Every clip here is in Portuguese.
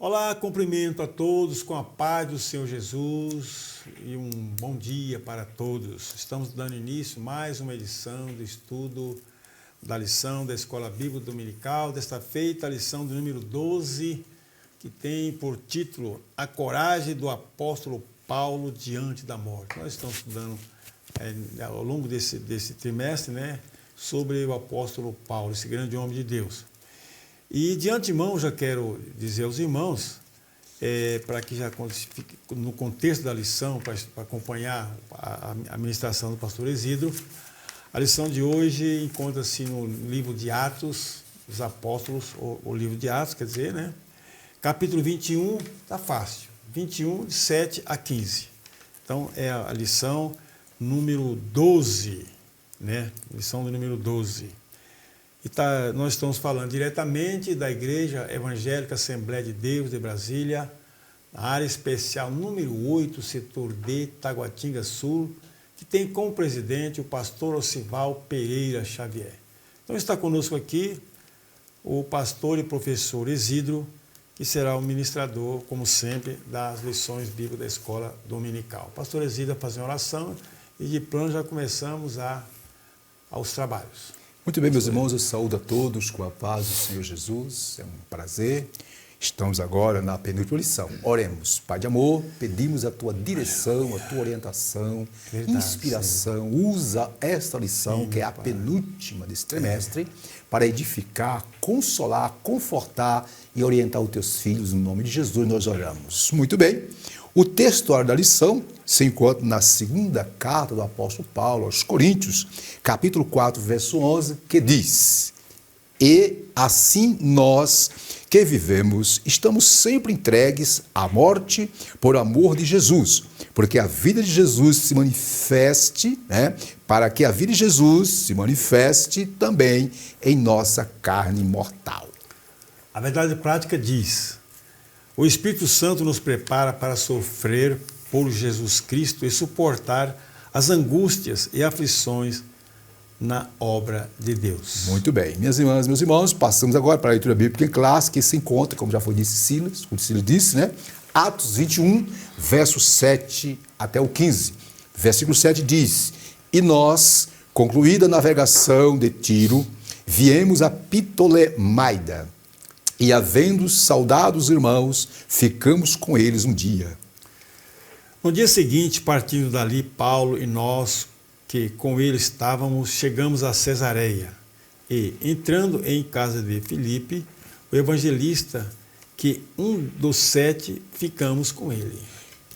Olá, cumprimento a todos com a paz do Senhor Jesus e um bom dia para todos. Estamos dando início a mais uma edição do estudo da lição da Escola Bíblica Dominical, desta feita a lição do número 12, que tem por título A Coragem do Apóstolo Paulo Diante da Morte. Nós estamos estudando ao longo desse trimestre, sobre o apóstolo Paulo, esse grande homem de Deus. E de antemão já quero dizer aos irmãos, para que já fique no contexto da lição, para acompanhar a ministração do pastor Isidro, a lição de hoje encontra-se no livro de Atos dos Apóstolos, o livro de Atos, quer dizer, capítulo 21, está fácil, 21, de 7 a 15. Então, é a lição número 12, lição do número 12. Nós estamos falando diretamente da Igreja Evangélica Assembleia de Deus de Brasília, na área especial número 8, setor D, Taguatinga Sul, que tem como presidente o pastor Osival Pereira Xavier. Então está conosco aqui o pastor e professor Isidro, que será o ministrador, como sempre, das lições bíblicas da escola dominical. O pastor Isidro vai fazer uma oração e de plano já começamos aos trabalhos. Muito bem, meus irmãos, eu saúdo a todos com a paz do Senhor Jesus, é um prazer. Estamos agora na penúltima lição. Oremos. Pai de amor, pedimos a tua direção, a tua orientação, inspiração. Senhor. Usa esta lição, que é a penúltima desse trimestre, para edificar, consolar, confortar e orientar os teus filhos. No nome de Jesus nós oramos. Muito bem. O texto da lição se encontra na segunda carta do apóstolo Paulo aos Coríntios, capítulo 4, verso 11, que diz: E assim nós que vivemos, estamos sempre entregues à morte por amor de Jesus, porque a vida de Jesus se manifeste, para que a vida de Jesus se manifeste também em nossa carne mortal. A verdade prática diz: o Espírito Santo nos prepara para sofrer por Jesus Cristo e suportar as angústias e aflições na obra de Deus. Muito bem. Minhas irmãs, meus irmãos, passamos agora para a leitura bíblica em classe, que se encontra, como já foi dito Silas, como Silas disse, Atos 21, verso 7 até o 15. Versículo 7 diz: E nós, concluída a navegação de Tiro, viemos a Ptolemaida, e havendo saudado os irmãos, ficamos com eles um dia. No dia seguinte, partindo dali, Paulo e nós, que com ele estávamos, chegamos a Cesareia. E, entrando em casa de Filipe, o evangelista, que um dos 7, ficamos com ele.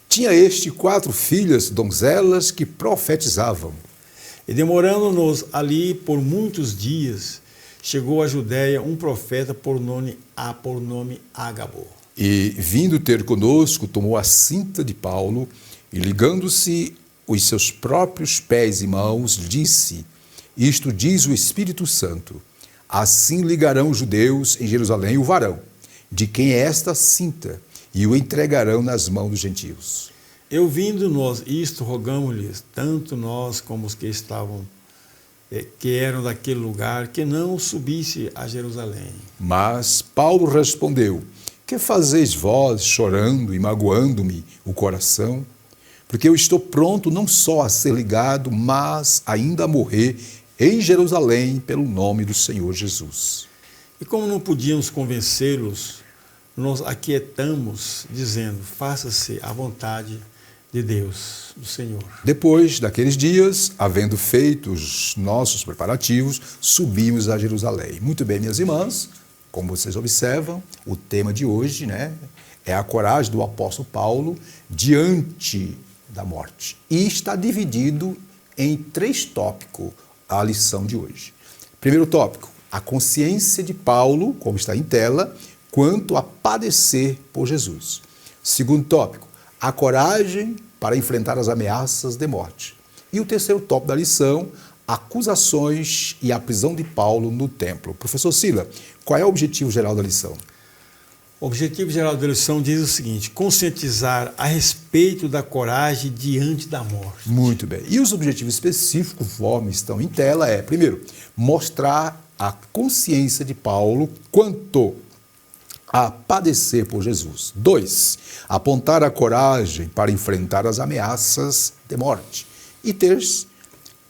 Tinha este 4 filhas, donzelas, que profetizavam. E demorando-nos ali por muitos dias, chegou à Judéia um profeta por nome Ágabo. E, vindo ter conosco, tomou a cinta de Paulo e, ligando-se os seus próprios pés e mãos, disse: Isto diz o Espírito Santo: Assim ligarão os judeus em Jerusalém o varão, de quem é esta cinta, e o entregarão nas mãos dos gentios. Eu vindo nós isto, rogamos-lhes, tanto nós como os que estavam que eram daquele lugar, que não subisse a Jerusalém. Mas Paulo respondeu: Que fazeis vós, chorando e magoando-me o coração? Porque eu estou pronto não só a ser ligado, mas ainda a morrer em Jerusalém pelo nome do Senhor Jesus. E como não podíamos convencê-los, nós aquietamos, dizendo: Faça-se a vontade de Deus, do Senhor. Depois daqueles dias, havendo feito os nossos preparativos, subimos a Jerusalém. Muito bem, minhas irmãs, como vocês observam, o tema de hoje, é a coragem do apóstolo Paulo diante da morte. E está dividido em 3 tópicos a lição de hoje. Primeiro tópico, a consciência de Paulo, como está em tela, quanto a padecer por Jesus. Segundo tópico, a coragem para enfrentar as ameaças de morte. E o terceiro tópico da lição, acusações e a prisão de Paulo no templo. Professor Sila, qual é o objetivo geral da lição? O objetivo geral da lição diz o seguinte: conscientizar a respeito da coragem diante da morte. Muito bem. E os objetivos específicos, conforme estão em tela, primeiro, mostrar a consciência de Paulo quanto a padecer por Jesus. 2. Apontar a coragem para enfrentar as ameaças de morte. E 3.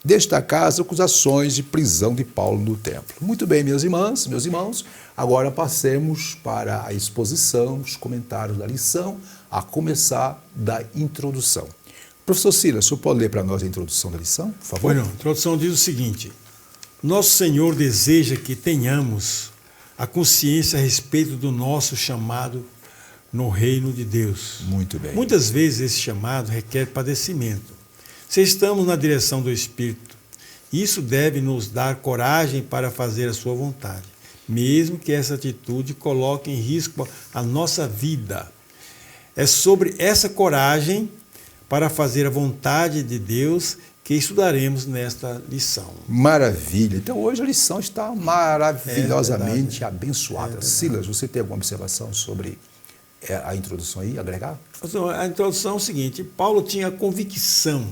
Destacar as acusações de prisão de Paulo no templo. Muito bem, minhas irmãs, meus irmãos, agora passemos para a exposição, os comentários da lição, a começar da introdução. Professor Silas, o senhor pode ler para nós a introdução da lição, por favor? Bueno, a introdução diz o seguinte: Nosso Senhor deseja que tenhamos a consciência a respeito do nosso chamado no reino de Deus. Muito bem. Muitas vezes esse chamado requer padecimento. Se estamos na direção do Espírito, isso deve nos dar coragem para fazer a sua vontade, mesmo que essa atitude coloque em risco a nossa vida. É sobre essa coragem para fazer a vontade de Deus que estudaremos nesta lição. Maravilha. Então hoje a lição está maravilhosamente abençoada. Silas, você tem alguma observação sobre a introdução aí, agregar? A introdução é o seguinte: Paulo tinha convicção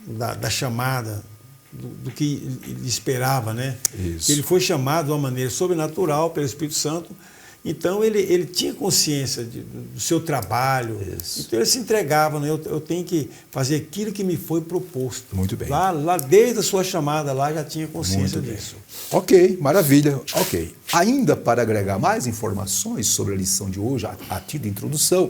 da chamada, do que ele esperava, né? Isso. Ele foi chamado de uma maneira sobrenatural pelo Espírito Santo, então ele tinha consciência do seu trabalho. Isso. Então ele se entregava, né? Eu tenho que fazer aquilo que me foi proposto. Muito bem. Lá desde a sua chamada lá já tinha consciência disso. Ok, maravilha. Ok. Ainda para agregar mais informações sobre a lição de hoje, a título de introdução,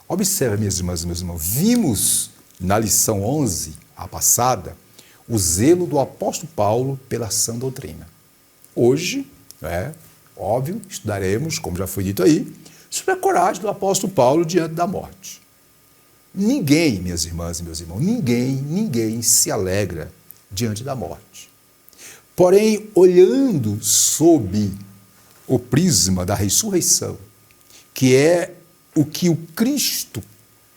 observe, minhas irmãs e meus irmãos, vimos na lição 11, a passada, o zelo do apóstolo Paulo pela sã doutrina. Hoje, óbvio, estudaremos, como já foi dito aí, sobre a coragem do apóstolo Paulo diante da morte. Ninguém, minhas irmãs e meus irmãos, ninguém se alegra diante da morte. Porém, olhando sob o prisma da ressurreição, que é o que o Cristo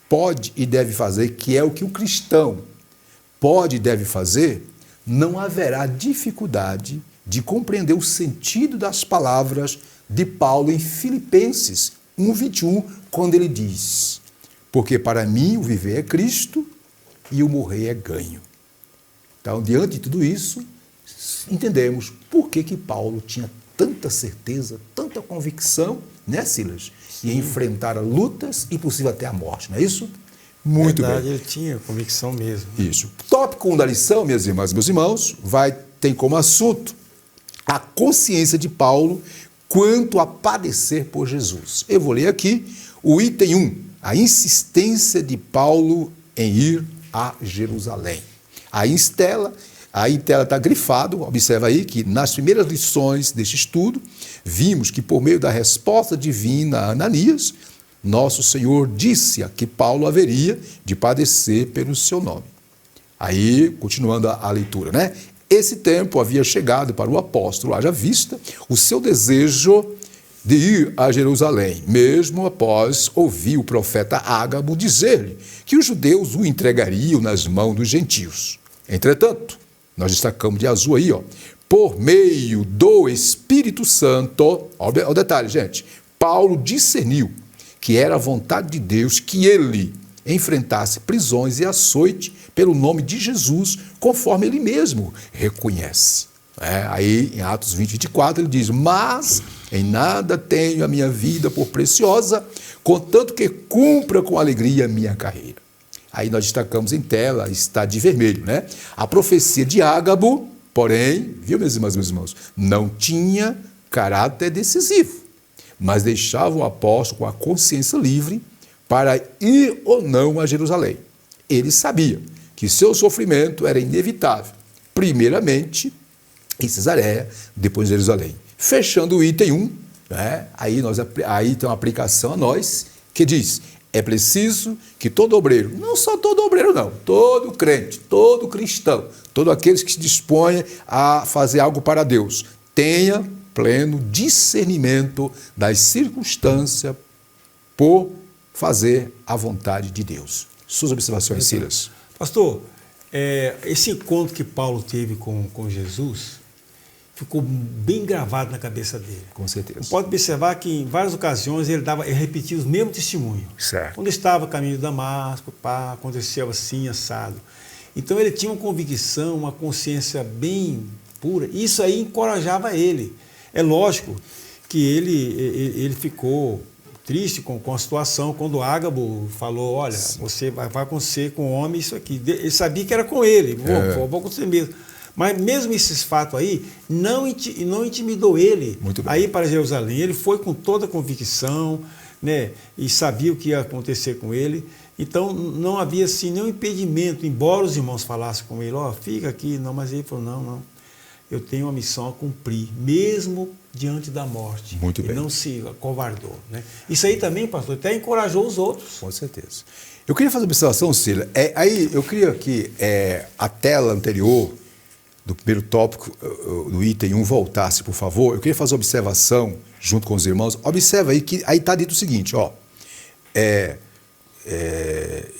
pode e deve fazer, que é o que o cristão pode e deve fazer, não haverá dificuldade de compreender o sentido das palavras de Paulo em Filipenses 1:21, quando ele diz: porque para mim o viver é Cristo e o morrer é ganho. Então, diante de tudo isso, entendemos por que Paulo tinha tanta certeza, tanta convicção, né, Silas? E enfrentar lutas e, possível, até a morte, não é isso? Muito verdade, bem. Ele tinha convicção mesmo. Isso. Tópico 1 da lição, minhas irmãs e meus irmãos, tem como assunto a consciência de Paulo quanto a padecer por Jesus. Eu vou ler aqui o item 1, a insistência de Paulo em ir a Jerusalém. Aí em tela está grifado, observa aí que nas primeiras lições deste estudo, vimos que por meio da resposta divina a Ananias, nosso Senhor disse a que Paulo haveria de padecer pelo seu nome. Aí, continuando a leitura, né? Esse tempo havia chegado para o apóstolo, haja vista o seu desejo de ir a Jerusalém, mesmo após ouvir o profeta Ágabo dizer-lhe que os judeus o entregariam nas mãos dos gentios. Entretanto, nós destacamos de azul aí, por meio do Espírito Santo, olha o detalhe, gente, Paulo discerniu que era a vontade de Deus que ele enfrentasse prisões e açoite pelo nome de Jesus, conforme ele mesmo reconhece. Aí, em Atos 20:24, ele diz: mas em nada tenho a minha vida por preciosa, contanto que cumpra com alegria a minha carreira. Aí nós destacamos em tela, está de vermelho, né? A profecia de Ágabo, porém, viu, meus irmãos e meus irmãos, não tinha caráter decisivo, mas deixava o apóstolo com a consciência livre para ir ou não a Jerusalém. Ele sabia que seu sofrimento era inevitável, primeiramente em Cesareia, depois em Jerusalém. Fechando o item 1, né? Aí tem uma aplicação a nós, que diz: é preciso que todo obreiro, não só todo obreiro não, todo crente, todo cristão, todos aqueles que se dispõem a fazer algo para Deus, tenha pleno discernimento das circunstâncias por fazer a vontade de Deus. Suas observações, Silas? Pastor, esse encontro que Paulo teve com Jesus ficou bem gravado na cabeça dele. Com certeza. Pode observar que em várias ocasiões ele repetia os mesmos testemunhos. Certo. Quando estava a caminho de Damasco, aconteceu assim, assado. Então ele tinha uma convicção, uma consciência bem pura. Isso aí encorajava ele. É lógico que ele ficou triste com a situação, quando Ágabo falou, olha, você vai acontecer com o homem isso aqui. Ele sabia que era com ele, vou acontecer mesmo. Mas mesmo esses fatos aí, não intimidou ele a ir para Jerusalém. Ele foi com toda a convicção, né, e sabia o que ia acontecer com ele. Então, não havia assim, nenhum impedimento, embora os irmãos falassem com ele, fica aqui, não, mas ele falou, não, eu tenho uma missão a cumprir, mesmo diante da morte. Muito bem. E não se acovardou. Né? Isso aí também, pastor, até encorajou os outros. Com certeza. Eu queria fazer uma observação, Cília. Aí eu queria que a tela anterior do primeiro tópico, do item 1, voltasse, por favor. Eu queria fazer uma observação junto com os irmãos. Observa aí que aí está dito o seguinte,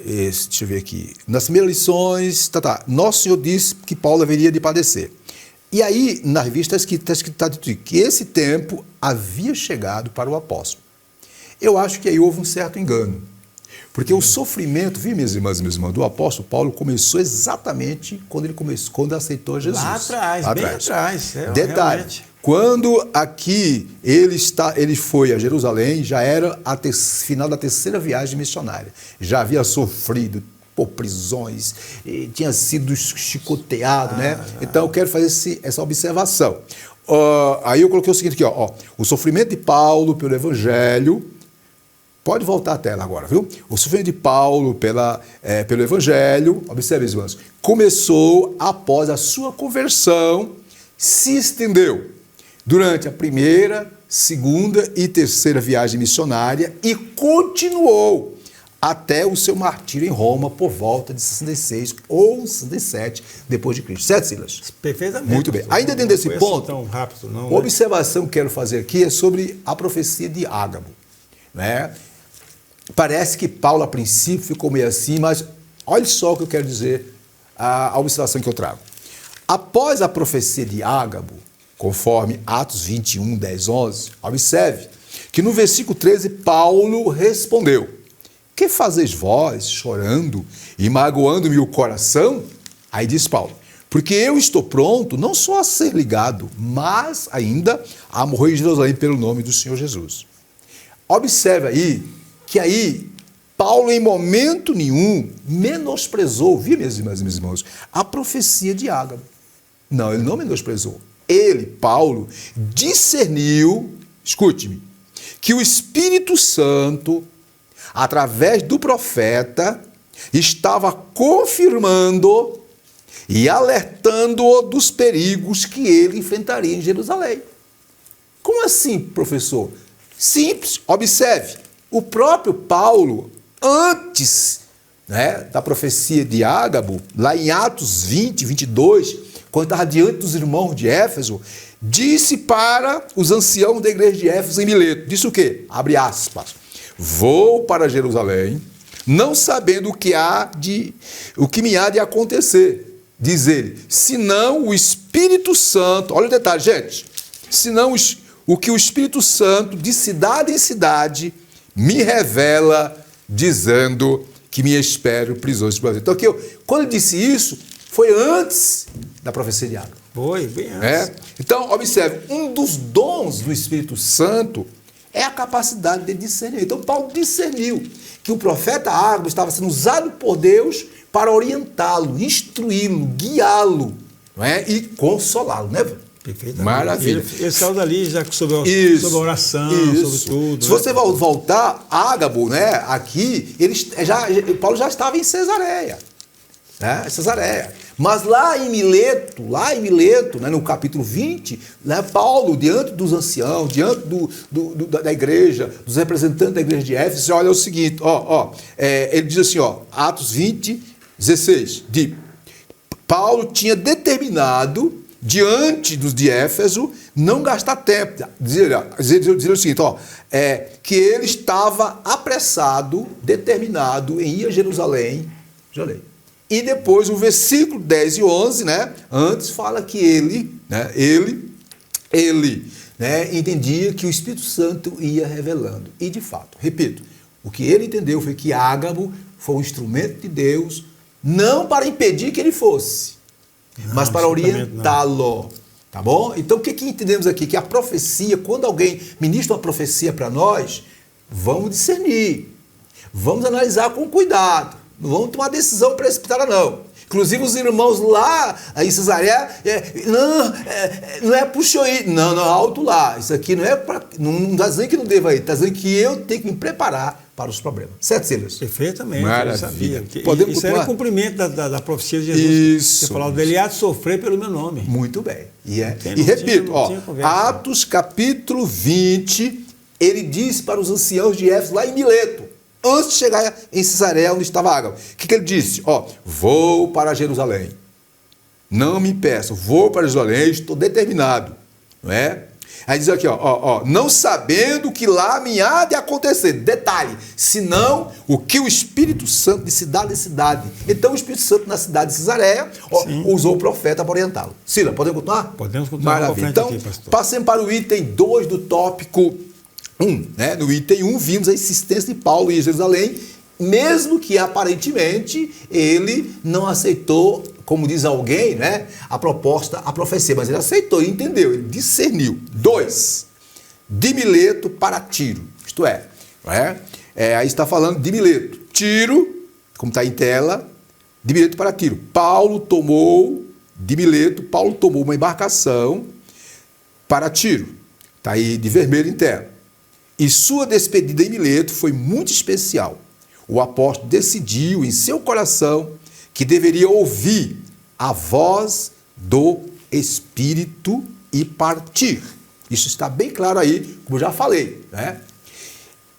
deixa eu ver aqui. Nas primeiras lições, Nosso Senhor disse que Paulo haveria de padecer. E aí, na revista, está dito que esse tempo havia chegado para o apóstolo. Eu acho que aí houve um certo engano. Porque o sofrimento, viu, minhas irmãs e meus irmãos, do apóstolo Paulo começou exatamente quando aceitou Jesus. Lá atrás, bem atrás. Detalhe, realmente. Quando aqui ele foi a Jerusalém, já era final da terceira viagem missionária. Já havia sofrido por prisões, tinha sido chicoteado, né? Então eu quero fazer essa observação. Aí eu coloquei o seguinte aqui, o sofrimento de Paulo pelo Evangelho. Pode voltar a tela agora, viu? O sofrimento de Paulo pelo Evangelho, observe, irmãos, começou após a sua conversão, se estendeu durante a primeira, segunda e terceira viagem missionária e continuou até o seu martírio em Roma por volta de 66 ou 67 depois de Cristo. Certo, Silas? Perfeitamente. Muito bem. Ainda dentro desse ponto, tão rápido, não, a observação que quero fazer aqui é sobre a profecia de Ágabo, né? Parece que Paulo, a princípio, ficou meio assim, mas olha só o que eu quero dizer, a observação que eu trago. Após a profecia de Ágabo, conforme Atos 21, 10, 11, observe que no versículo 13, Paulo respondeu: que fazeis vós, chorando e magoando-me o coração? Aí diz Paulo: porque eu estou pronto não só a ser ligado, mas ainda a morrer em Jerusalém pelo nome do Senhor Jesus. Observe aí, que aí Paulo em momento nenhum menosprezou, viu, minhas irmãs e meus irmãos, a profecia de Ágabo. Não, ele não menosprezou. Ele, Paulo, discerniu, escute-me, que o Espírito Santo, através do profeta, estava confirmando e alertando-o dos perigos que ele enfrentaria em Jerusalém. Como assim, professor? Simples, observe. O próprio Paulo, antes, né, da profecia de Ágabo, lá em Atos 20, 22, quando estava diante dos irmãos de Éfeso, disse para os anciãos da igreja de Éfeso em Mileto, disse o quê? Abre aspas: vou para Jerusalém, não sabendo o que me há de acontecer, diz ele, senão o Espírito Santo, olha o detalhe, gente, senão o que o Espírito Santo, de cidade em cidade, me revela, dizendo que me espero prisões de Brasil. Então, quando ele disse isso, foi antes da profecia de Ágabo. Foi, bem antes. Então, observe, um dos dons do Espírito Santo é a capacidade de discernir. Então, Paulo discerniu que o profeta Ágabo estava sendo usado por Deus para orientá-lo, instruí-lo, guiá-lo, não é? E consolá-lo, né? Perfeitamente. Maravilha. Ele saiu dali já sobre a oração, sobre tudo. Se você voltar, Ágabo, né, aqui, Paulo já estava em Cesareia. Né, Cesareia. Mas lá em Mileto, né, no capítulo 20, né, Paulo, diante dos anciãos, diante da igreja, dos representantes da igreja de Éfeso, olha o seguinte, ele diz assim, Atos 20, 16, Paulo tinha determinado, diante dos de Éfeso, não gastar tempo. Dizer o seguinte, que ele estava apressado, determinado em ir a Jerusalém. E depois o versículo 10 e 11, né, antes fala que ele entendia que o Espírito Santo ia revelando. E de fato, repito, o que ele entendeu foi que Ágabo foi um instrumento de Deus, não para impedir que ele fosse, mas para orientá-lo, tá bom? Então, o que entendemos aqui? Que a profecia, quando alguém ministra uma profecia para nós, vamos discernir, vamos analisar com cuidado, não vamos tomar decisão precipitada não. Inclusive os irmãos lá em Cesareia, não é puxou ir, não, alto lá, isso aqui não é para, não está dizendo que não deva ir, está dizendo que eu tenho que me preparar para os problemas. Certo, Silas? Perfeitamente, Maravilha. eu sabia. Podemos isso era o cumprimento da profecia de Jesus. Isso. Você falou, dele há de sofrer pelo meu nome. Muito bem. E repito, Atos capítulo 20, ele disse para os anciãos de Éfeso lá em Mileto, antes de chegar em Cesareia, onde estava a água. O que ele disse? Vou para Jerusalém. Não me impeçam, vou para Jerusalém, estou determinado. Não é? Aí diz aqui, não sabendo que lá me há de acontecer. Detalhe, senão o que o Espírito Santo de cidade em cidade. Então o Espírito Santo na cidade de Cesareia usou o profeta para orientá-lo. Sila, podemos continuar? Podemos continuar. Maravilha. Então, passemos para o item 2 do tópico 1. Né? No item 1, vimos a insistência de Paulo em Jerusalém, mesmo que aparentemente ele não aceitou, como diz alguém, né, a proposta, a profecia, mas ele aceitou, ele entendeu, ele discerniu. 2, de Mileto para Tiro, isto é, aí está falando de Mileto. Tiro, como está em tela, de Mileto para Tiro. De Mileto, Paulo tomou uma embarcação para Tiro, está aí de vermelho em tela. E sua despedida em Mileto foi muito especial. O apóstolo decidiu em seu coração que deveria ouvir a voz do Espírito e partir. Isso está bem claro aí, como eu já falei, né?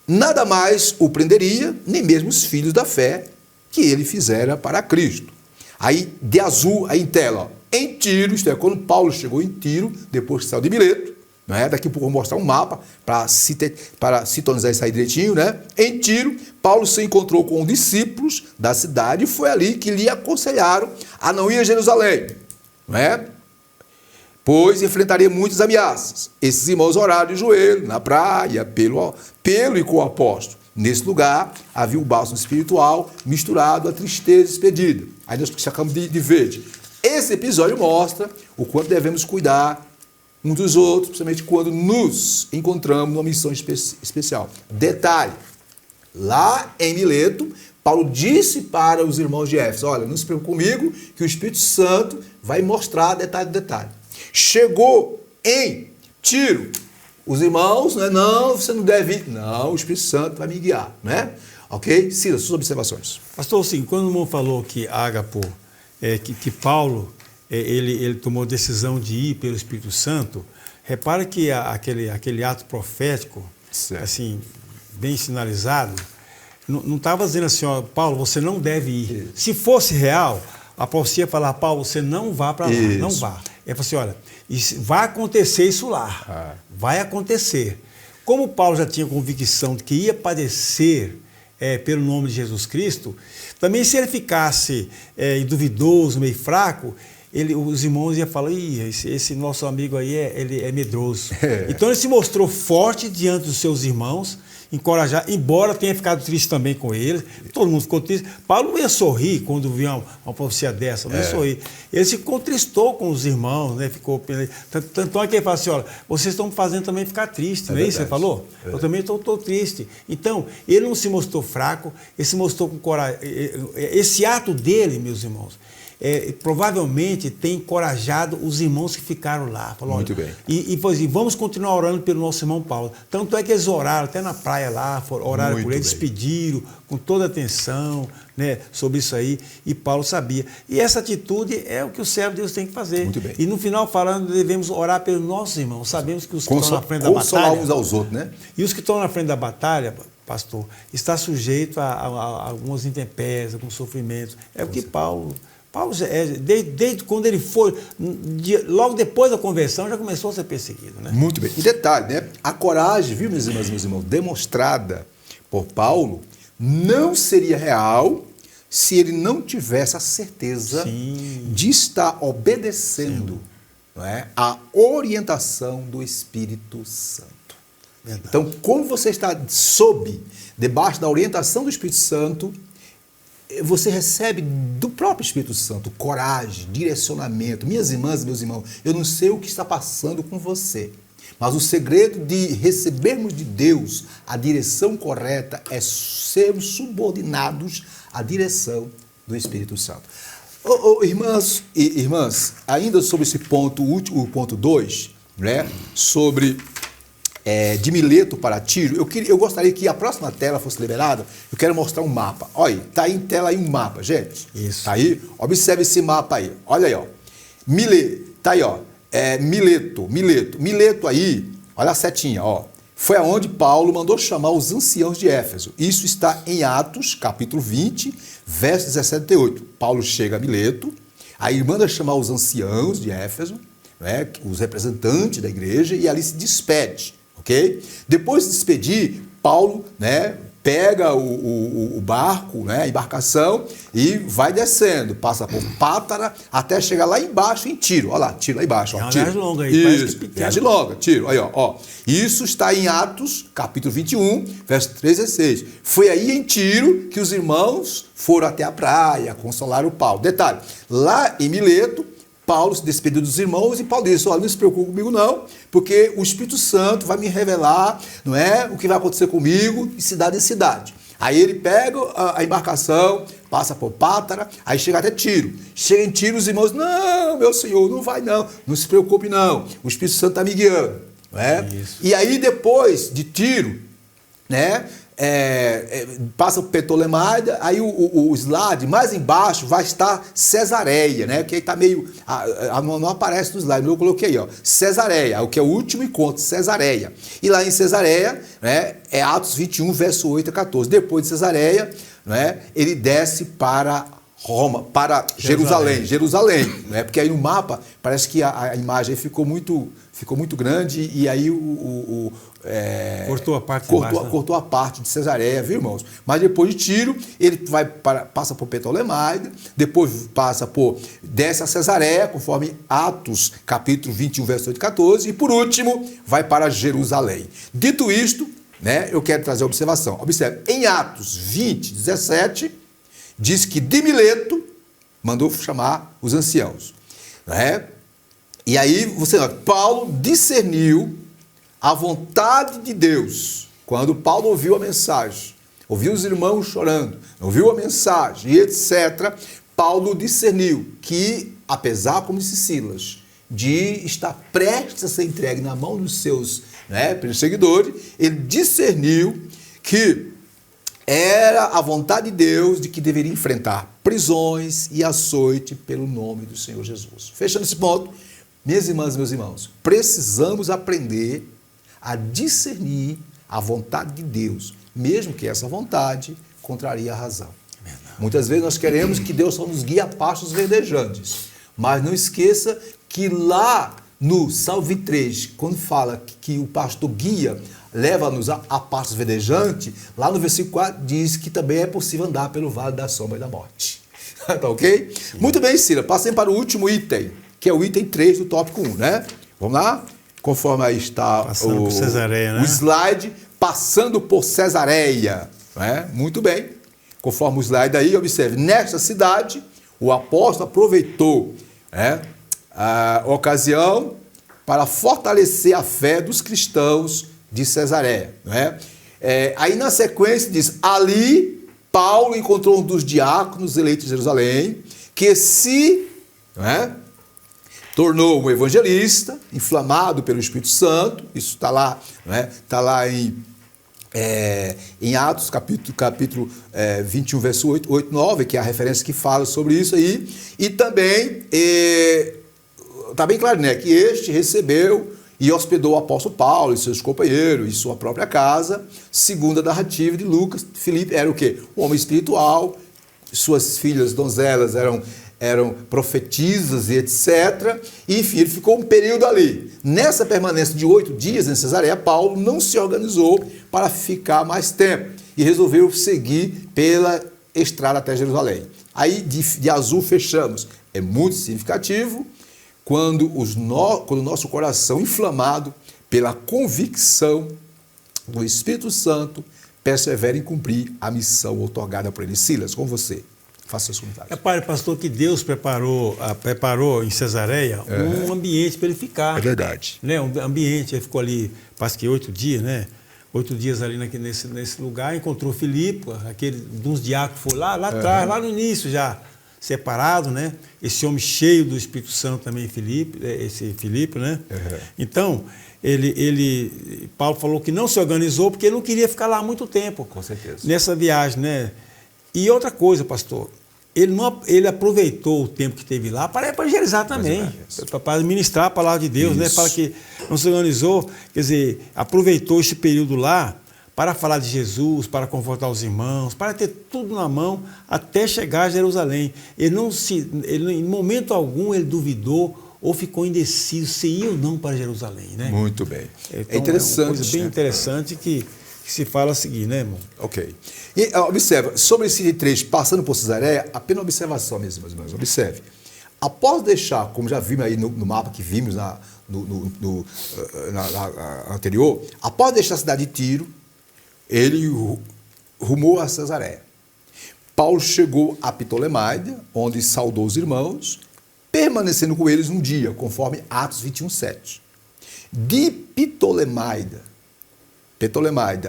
Nada mais o prenderia, nem mesmo os filhos da fé que ele fizera para Cristo. Aí, de azul, aí em tela, em Tiro, isto é, quando Paulo chegou em Tiro, depois que saiu de Mileto, né? Daqui a pouco eu vou mostrar um mapa para sintonizar isso aí direitinho, né? Em Tiro, Paulo se encontrou com discípulos da cidade e foi ali que lhe aconselharam a não ir a Jerusalém, né? Pois enfrentaria muitas ameaças. Esses irmãos oraram de joelho, na praia, pelo e com o apóstolo. Nesse lugar havia o bálsamo espiritual misturado à tristeza expedida. Aí nós sacamos de verde. Esse episódio mostra o quanto devemos cuidar uns dos outros, principalmente quando nos encontramos numa missão especial. Detalhe, lá em Mileto, Paulo disse para os irmãos de Éfeso, olha, não se preocupe comigo, que o Espírito Santo vai mostrar detalhe por detalhe. Chegou em Tiro, os irmãos, né, não, você não deve ir. Não, o Espírito Santo vai me guiar, né? Ok? Silas, suas observações. Pastor, assim, quando o irmão falou que Ágapo, que Paulo, ele tomou a decisão de ir pelo Espírito Santo, repara que aquele ato profético, certo, assim, bem sinalizado, não estava dizendo assim, ó, Paulo, você não deve ir. Isso. Se fosse real, a profecia ia falar, Paulo, você não vá para lá, não vá. É assim, olha, vai acontecer isso lá, vai acontecer. Como Paulo já tinha convicção de que ia padecer pelo nome de Jesus Cristo, também se ele ficasse duvidoso, meio fraco, os irmãos iam falar, esse nosso amigo aí ele é medroso. Então ele se mostrou forte diante dos seus irmãos, encorajar, embora tenha ficado triste também com ele, todo mundo ficou triste. Paulo não ia sorrir quando viu uma profecia dessa, não ia sorrir. Ele se contristou com os irmãos, né? Ficou, tanto é que ele fala assim, olha, vocês estão me fazendo também ficar triste, não é isso que você falou? Eu também estou triste. Então, ele não se mostrou fraco, ele se mostrou com coragem. Esse ato dele, meus irmãos, provavelmente tem encorajado os irmãos que ficaram lá. Falou, muito bem. E vamos continuar orando pelo nosso irmão Paulo. Tanto é que eles oraram, até na praia lá, oraram muito por ele, despediram com toda atenção, né, sobre isso aí, e Paulo sabia. E essa atitude é o que o servo de Deus tem que fazer. Muito bem. E no final falando, devemos orar pelos nossos irmãos. Sabemos que os que estão na frente da batalha... Consolar uns aos outros, né? E os que estão na frente da batalha, pastor, está sujeito a algumas intempéries, alguns sofrimentos. É o que Paulo, desde quando ele foi, logo depois da conversão, já começou a ser perseguido, né? Muito bem. E detalhe, né? A coragem, viu, meus irmãos, demonstrada por Paulo, não seria real se ele não tivesse a certeza de estar obedecendo, não é, a orientação do Espírito Santo. Verdade. Então, como você está debaixo da orientação do Espírito Santo, você recebe do próprio Espírito Santo coragem, direcionamento. Minhas irmãs e meus irmãos, eu não sei o que está passando com você, Mas o segredo de recebermos de Deus a direção correta é sermos subordinados à direção do Espírito Santo. Irmãs e irmãs, ainda sobre esse ponto, o ponto 2, né, sobre de Mileto para Tiro, eu gostaria que a próxima tela fosse liberada. Eu quero mostrar um mapa. Olha aí, está aí em tela aí um mapa, gente. Isso. Está aí? Observe esse mapa aí. Olha aí, ó. Está aí, ó. Mileto aí, olha a setinha, ó. Foi aonde Paulo mandou chamar os anciãos de Éfeso. Isso está em Atos, capítulo 20, verso 17 e 8. Paulo chega a Mileto, aí manda chamar os anciãos de Éfeso, né, os representantes da igreja, e ali se despede, ok? Depois de se despedir, Paulo, né, pega o barco, né, a embarcação, e vai descendo, passa por Pátara, até chegar lá embaixo em Tiro. Olha lá, Tiro lá embaixo. Ó, é uma Tiro. viagem longa aí, Isso, parece que pequeno. viagem longa, Tiro. Aí, ó. Isso está em Atos, capítulo 21, verso 13 a 6. Foi aí em Tiro que os irmãos foram até a praia, consolaram Paulo. Detalhe, lá em Mileto, Paulo se despediu dos irmãos e Paulo disse, olha, não se preocupe comigo não, porque o Espírito Santo vai me revelar, não é, o que vai acontecer comigo de cidade em cidade. Aí ele pega a embarcação, passa por Pátara, aí chega até Tiro. Chega em Tiro, os irmãos, não, meu senhor, não vai não se preocupe não, o Espírito Santo está me guiando. Não é? E aí depois de Tiro, né, passa por Ptolemaida, aí o slide mais embaixo vai estar Cesareia, né? Que aí está meio, não aparece no slide, mas eu coloquei aí, ó, Cesareia, o que é o último encontro, Cesareia. E lá em Cesareia, né, é Atos 21, verso 8 a 14. Depois de Cesareia, né, ele desce para Roma, para Jerusalém, né? Porque aí no mapa parece que a imagem ficou muito grande e aí cortou a parte de Cesareia, viu, irmãos? Mas depois de Tiro, ele passa por Ptolemaida, depois desce a Cesareia, conforme Atos, capítulo 21, verso 8 e 14, e por último, vai para Jerusalém. Dito isto, né, eu quero trazer a observação. Observe, em Atos 20, 17, diz que de Mileto mandou chamar os anciãos, né? E aí, você nota, Paulo discerniu a vontade de Deus. Quando Paulo ouviu a mensagem, ouviu os irmãos chorando, ouviu a mensagem e etc., Paulo discerniu que, apesar, como disse Silas, de estar prestes a ser entregue na mão dos seus, né, perseguidores, ele discerniu que era a vontade de Deus de que deveria enfrentar prisões e açoite pelo nome do Senhor Jesus. Fechando esse ponto, minhas irmãs e meus irmãos, precisamos aprender a discernir a vontade de Deus, mesmo que essa vontade contraria a razão. Muitas vezes nós queremos que Deus só nos guie a pastos verdejantes, mas não esqueça que lá no Salmo 23, quando fala que o pastor guia, leva-nos a pastos verdejantes, lá no versículo 4 diz que também é possível andar pelo vale da sombra e da morte. Tá ok? Sim. Muito bem, Cira, passem para o último item, que é o item 3 do tópico 1, né? Vamos lá? Conforme aí está o slide, passando por Cesareia. Né? Muito bem. Conforme o slide aí, observe, nesta cidade, o apóstolo aproveitou, né, a ocasião para fortalecer a fé dos cristãos de Cesareia. Né? Aí na sequência diz, ali Paulo encontrou um dos diáconos eleitos de Jerusalém, que se, né, tornou um evangelista, inflamado pelo Espírito Santo. Isso está lá, né? Está lá em Atos, capítulo 21, verso 8, 9, que é a referência que fala sobre isso aí. E também, está bem claro, né, que este recebeu e hospedou o apóstolo Paulo e seus companheiros em sua própria casa, segundo a narrativa de Lucas. Filipe era o quê? Um homem espiritual, suas filhas donzelas eram profetisas e etc. E, enfim, ele ficou um período ali. Nessa permanência de 8 dias em Cesareia, Paulo não se organizou para ficar mais tempo e resolveu seguir pela estrada até Jerusalém. Aí, de azul, fechamos. É muito significativo quando o nosso coração, inflamado pela convicção do Espírito Santo, persevera em cumprir a missão outorgada por ele. Silas, com você. Faça seus comentários. Pastor, que Deus preparou em Cesareia um ambiente para ele ficar. É verdade. Né? Um ambiente, ele ficou ali, parece que 8 dias, né? 8 dias ali nesse lugar, encontrou Filipe, aquele de uns diáconos foi lá atrás, lá no início já, separado, né? Esse homem cheio do Espírito Santo também, esse Filipe, né? Então, Paulo falou que não se organizou porque ele não queria ficar lá muito tempo. Com certeza. Nessa viagem, né? E outra coisa, pastor, ele aproveitou o tempo que teve lá para evangelizar também, para ministrar a palavra de Deus, né? Para que não se organizou, quer dizer, aproveitou esse período lá para falar de Jesus, para confortar os irmãos, para ter tudo na mão até chegar a Jerusalém. Ele, em momento algum, ele duvidou ou ficou indeciso se ia ou não para Jerusalém, né? Muito bem. Então, é interessante. É uma coisa bem interessante que se fala a seguir, né, irmão? Ok. E observa, sobre esse trecho, passando por Cesareia, apenas observação mesmo, meus irmãos. Observe. Após deixar, como já vimos aí no mapa que vimos na anterior, após deixar a cidade de Tiro, ele rumou a Cesareia. Paulo chegou a Ptolemaida, onde saudou os irmãos, permanecendo com eles um dia, conforme Atos 21:7. De Ptolemaida,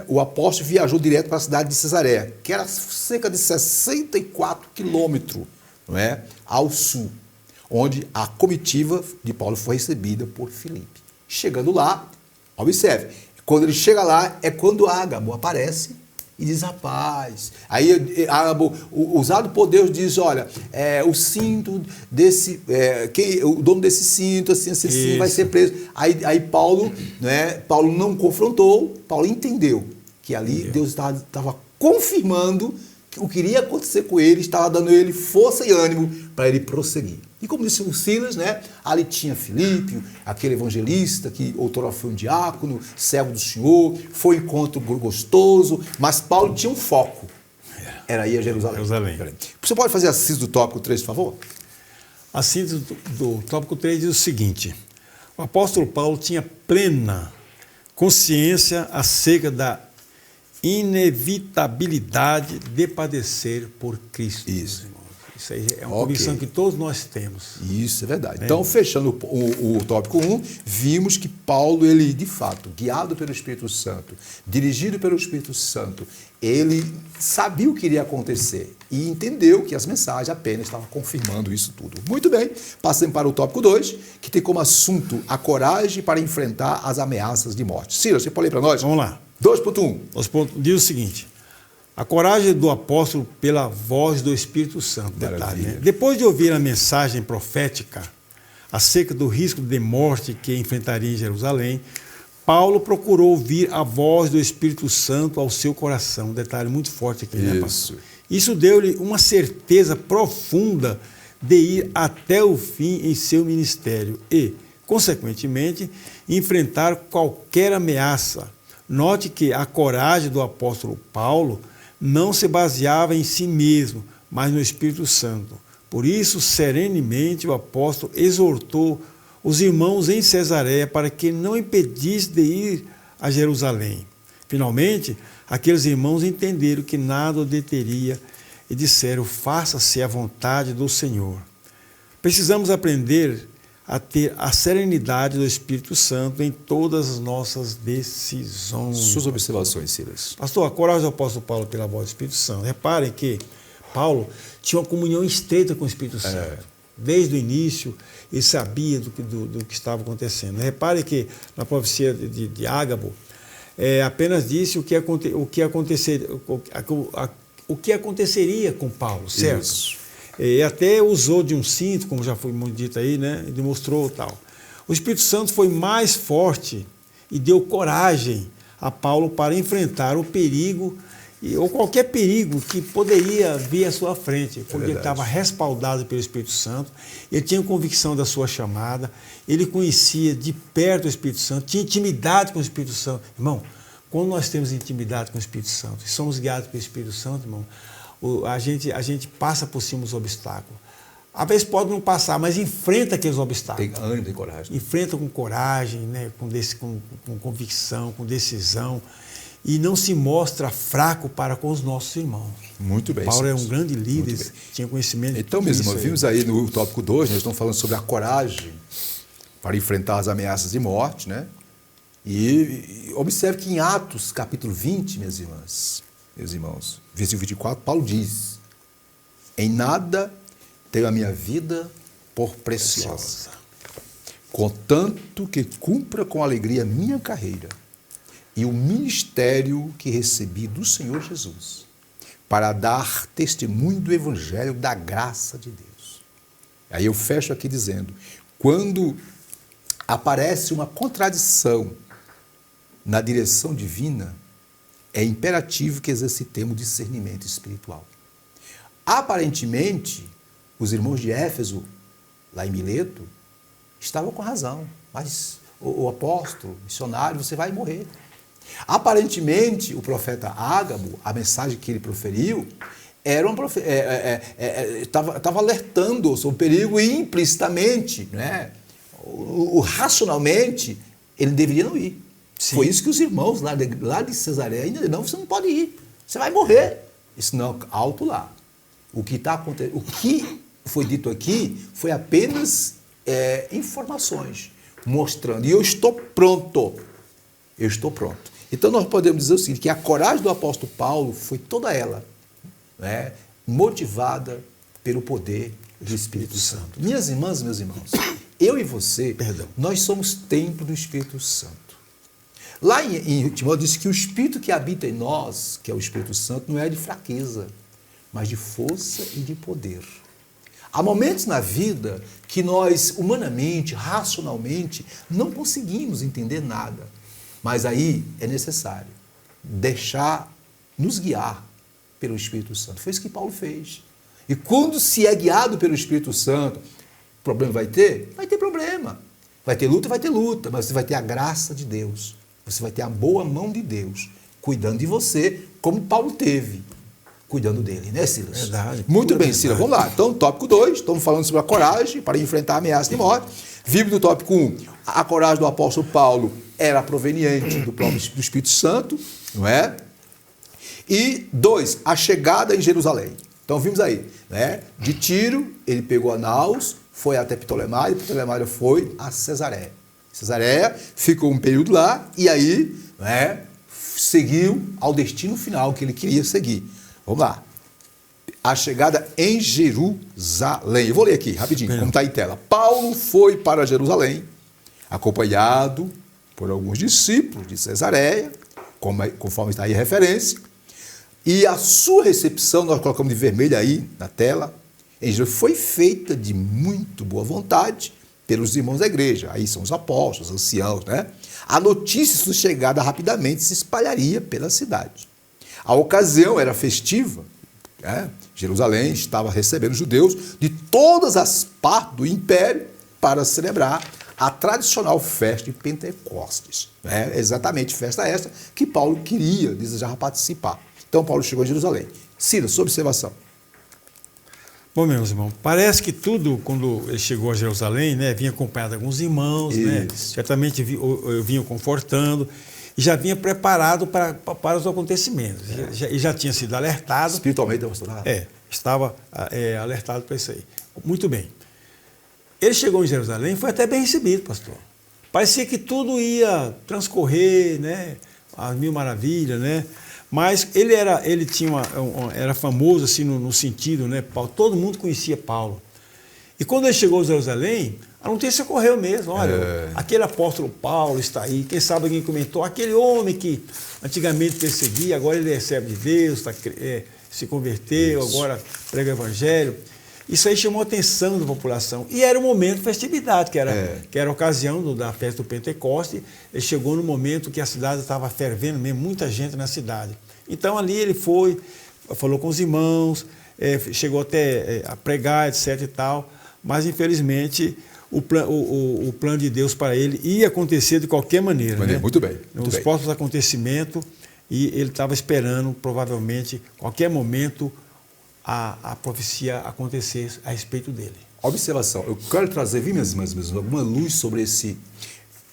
o apóstolo viajou direto para a cidade de Cesareia, que era cerca de 64 quilômetros, não é, ao sul, onde a comitiva de Paulo foi recebida por Filipe. Chegando lá, observe, quando ele chega lá é quando Ágabo aparece e diz a paz. Aí Ágabo, usado por Deus, diz, olha, o cinto desse, o dono desse cinto, assim, vai ser preso. Aí Paulo, né, Paulo não confrontou, Paulo entendeu que ali Deus estava confirmando o que iria acontecer com ele, estava dando ele força e ânimo para ele prosseguir. E como disse o Silas, né, ali tinha Filipe, aquele evangelista que outrora foi um diácono, servo do Senhor, foi um encontro gostoso, mas Paulo tinha um foco, era ir a Jerusalém. Você pode fazer a síntese do tópico 3, por favor? A síntese do tópico 3 diz o seguinte: o apóstolo Paulo tinha plena consciência acerca da inevitabilidade de padecer por Cristo. Isso. Isso aí é uma convicção que todos nós temos. Isso é verdade. Então, fechando o tópico 1, vimos que Paulo, ele de fato, guiado pelo Espírito Santo, dirigido pelo Espírito Santo, ele sabia o que iria acontecer e entendeu que as mensagens apenas estavam confirmando isso tudo. Muito bem, passando para o tópico 2, que tem como assunto a coragem para enfrentar as ameaças de morte. Ciro, você pode ler para nós? Vamos lá. 2.1. Diz o seguinte: a coragem do apóstolo pela voz do Espírito Santo. Detalhe, né? Depois de ouvir a mensagem profética acerca do risco de morte que enfrentaria em Jerusalém, Paulo procurou ouvir a voz do Espírito Santo ao seu coração. Detalhe muito forte aqui, né, pastor? Isso deu-lhe uma certeza profunda de ir até o fim em seu ministério e, consequentemente, enfrentar qualquer ameaça. Note que a coragem do apóstolo Paulo não se baseava em si mesmo, mas no Espírito Santo. Por isso, serenemente, o apóstolo exortou os irmãos em Cesareia para que não impedisse de ir a Jerusalém. Finalmente, aqueles irmãos entenderam que nada o deteria e disseram: faça-se a vontade do Senhor. Precisamos aprender a ter a serenidade do Espírito Santo em todas as nossas decisões. Suas observações, Silas. Pastor, a coragem do apóstolo Paulo pela voz do Espírito Santo. Reparem que Paulo tinha uma comunhão estreita com o Espírito Santo. Desde o início, ele sabia do que estava acontecendo. Reparem que na profecia de Ágabo, apenas disse o que aconteceria com Paulo, certo? Isso. E até usou de um cinto, como já foi muito dito aí, né? E demonstrou tal. O Espírito Santo foi mais forte e deu coragem a Paulo para enfrentar o perigo, ou qualquer perigo que poderia vir à sua frente, porque ele estava respaldado pelo Espírito Santo, ele tinha convicção da sua chamada, ele conhecia de perto o Espírito Santo, tinha intimidade com o Espírito Santo. Irmão, quando nós temos intimidade com o Espírito Santo e somos guiados pelo Espírito Santo, irmão, a gente passa por cima dos obstáculos. Às vezes pode não passar, mas enfrenta aqueles obstáculos. Tem ânimo, tem coragem. Enfrenta com coragem, né? com convicção, com decisão. e não se mostra fraco para com os nossos irmãos. Muito bem. Paulo é um grande líder, tinha conhecimento de Então, meus irmãos, vimos aí no tópico 2, nós estamos falando sobre a coragem para enfrentar as ameaças de morte, né? E observe que em Atos, capítulo 20, minhas irmãs, meus irmãos, versículo 24, Paulo diz: em nada tenho a minha vida por preciosa, contanto que cumpra com alegria a minha carreira e o ministério que recebi do Senhor Jesus, para dar testemunho do evangelho da graça de Deus. Aí eu fecho aqui dizendo, quando aparece uma contradição na direção divina, é imperativo que exercitemos discernimento espiritual. Aparentemente, os irmãos de Éfeso, lá em Mileto, estavam com razão, mas o apóstolo, missionário, você vai morrer. Aparentemente, o profeta Ágabo, a mensagem que ele proferiu, estava alertando sobre o perigo e implicitamente, né, racionalmente, ele deveria não ir. Sim. Foi isso que os irmãos lá de Cesareia ainda não, você não pode ir, você vai morrer. Isso não, alto lá. O que está acontecendo, o que foi dito aqui foi apenas informações, mostrando, e eu estou pronto. Então nós podemos dizer o seguinte, que a coragem do apóstolo Paulo foi toda ela, né, motivada pelo poder do Espírito Santo. Minhas irmãs e meus irmãos, eu e você, nós somos templo do Espírito Santo. Lá em Timóteo diz que o Espírito que habita em nós, que é o Espírito Santo, não é de fraqueza, mas de força e de poder. Há momentos na vida que nós, humanamente, racionalmente, não conseguimos entender nada. Mas aí é necessário deixar nos guiar pelo Espírito Santo. Foi isso que Paulo fez. E quando se é guiado pelo Espírito Santo, problema vai ter? Vai ter problema. Vai ter luta, mas você vai ter a graça de Deus. Você vai ter a boa mão de Deus cuidando de você, como Paulo teve, cuidando dele, né, Silas? Verdade. Muito bem, Silas. Vamos lá. Então, tópico 2, estamos falando sobre a coragem para enfrentar a ameaça de morte. Vimos no tópico 1, a coragem do apóstolo Paulo era proveniente do próprio do Espírito Santo, não é? E 2, a chegada em Jerusalém. Então, vimos aí, né? De Tiro, ele pegou a naus, foi até Ptolemáida, e Ptolemáida foi a Cesareia. Cesareia ficou um período lá e aí, né, seguiu ao destino final que ele queria seguir. Vamos lá. A chegada em Jerusalém. Eu vou ler aqui, rapidinho, como está em tela. Paulo foi para Jerusalém, acompanhado por alguns discípulos de Cesareia, conforme está aí a referência, e a sua recepção, nós colocamos de vermelho aí na tela, em Jerusalém, foi feita de muito boa vontade pelos irmãos da igreja. Aí são os apóstolos, os anciãos, né? A notícia de sua chegada rapidamente se espalharia pela cidade. A ocasião era festiva, né? Jerusalém estava recebendo judeus de todas as partes do império para celebrar a tradicional festa de Pentecostes. Né? Exatamente festa essa que Paulo queria, desejava participar. Então Paulo chegou a Jerusalém. Silas, sua observação. Bom, meus irmãos, parece que tudo, quando ele chegou a Jerusalém, né, vinha acompanhado de alguns irmãos, né, certamente vinham confortando, e já vinha preparado para os acontecimentos. E já tinha sido alertado. Espiritualmente, pastor? Estava alertado para isso aí. Muito bem. Ele chegou em Jerusalém, foi até bem recebido, pastor. Parecia que tudo ia transcorrer, né, as mil maravilhas, né? Mas ele era famoso assim no sentido, né, Paulo, todo mundo conhecia Paulo. E quando ele chegou a Jerusalém, a notícia correu mesmo. Olha, aquele apóstolo Paulo está aí. Quem sabe alguém comentou, aquele homem que antigamente perseguia, agora ele recebe de Deus, se converteu, agora prega o evangelho. Isso aí chamou a atenção da população. E era um momento de festividade, que era a ocasião da festa do Pentecoste. Ele chegou no momento que a cidade estava fervendo mesmo, muita gente na cidade. Então ali ele foi, falou com os irmãos, chegou até a pregar, etc. e tal. Mas infelizmente o plano de Deus para ele ia acontecer de qualquer maneira. Né? Muito bem. Os próximos acontecimentos, e ele estava esperando, provavelmente, qualquer momento, a profecia acontecer a respeito dele. Observação. Eu quero trazer, minhas irmãs, alguma luz sobre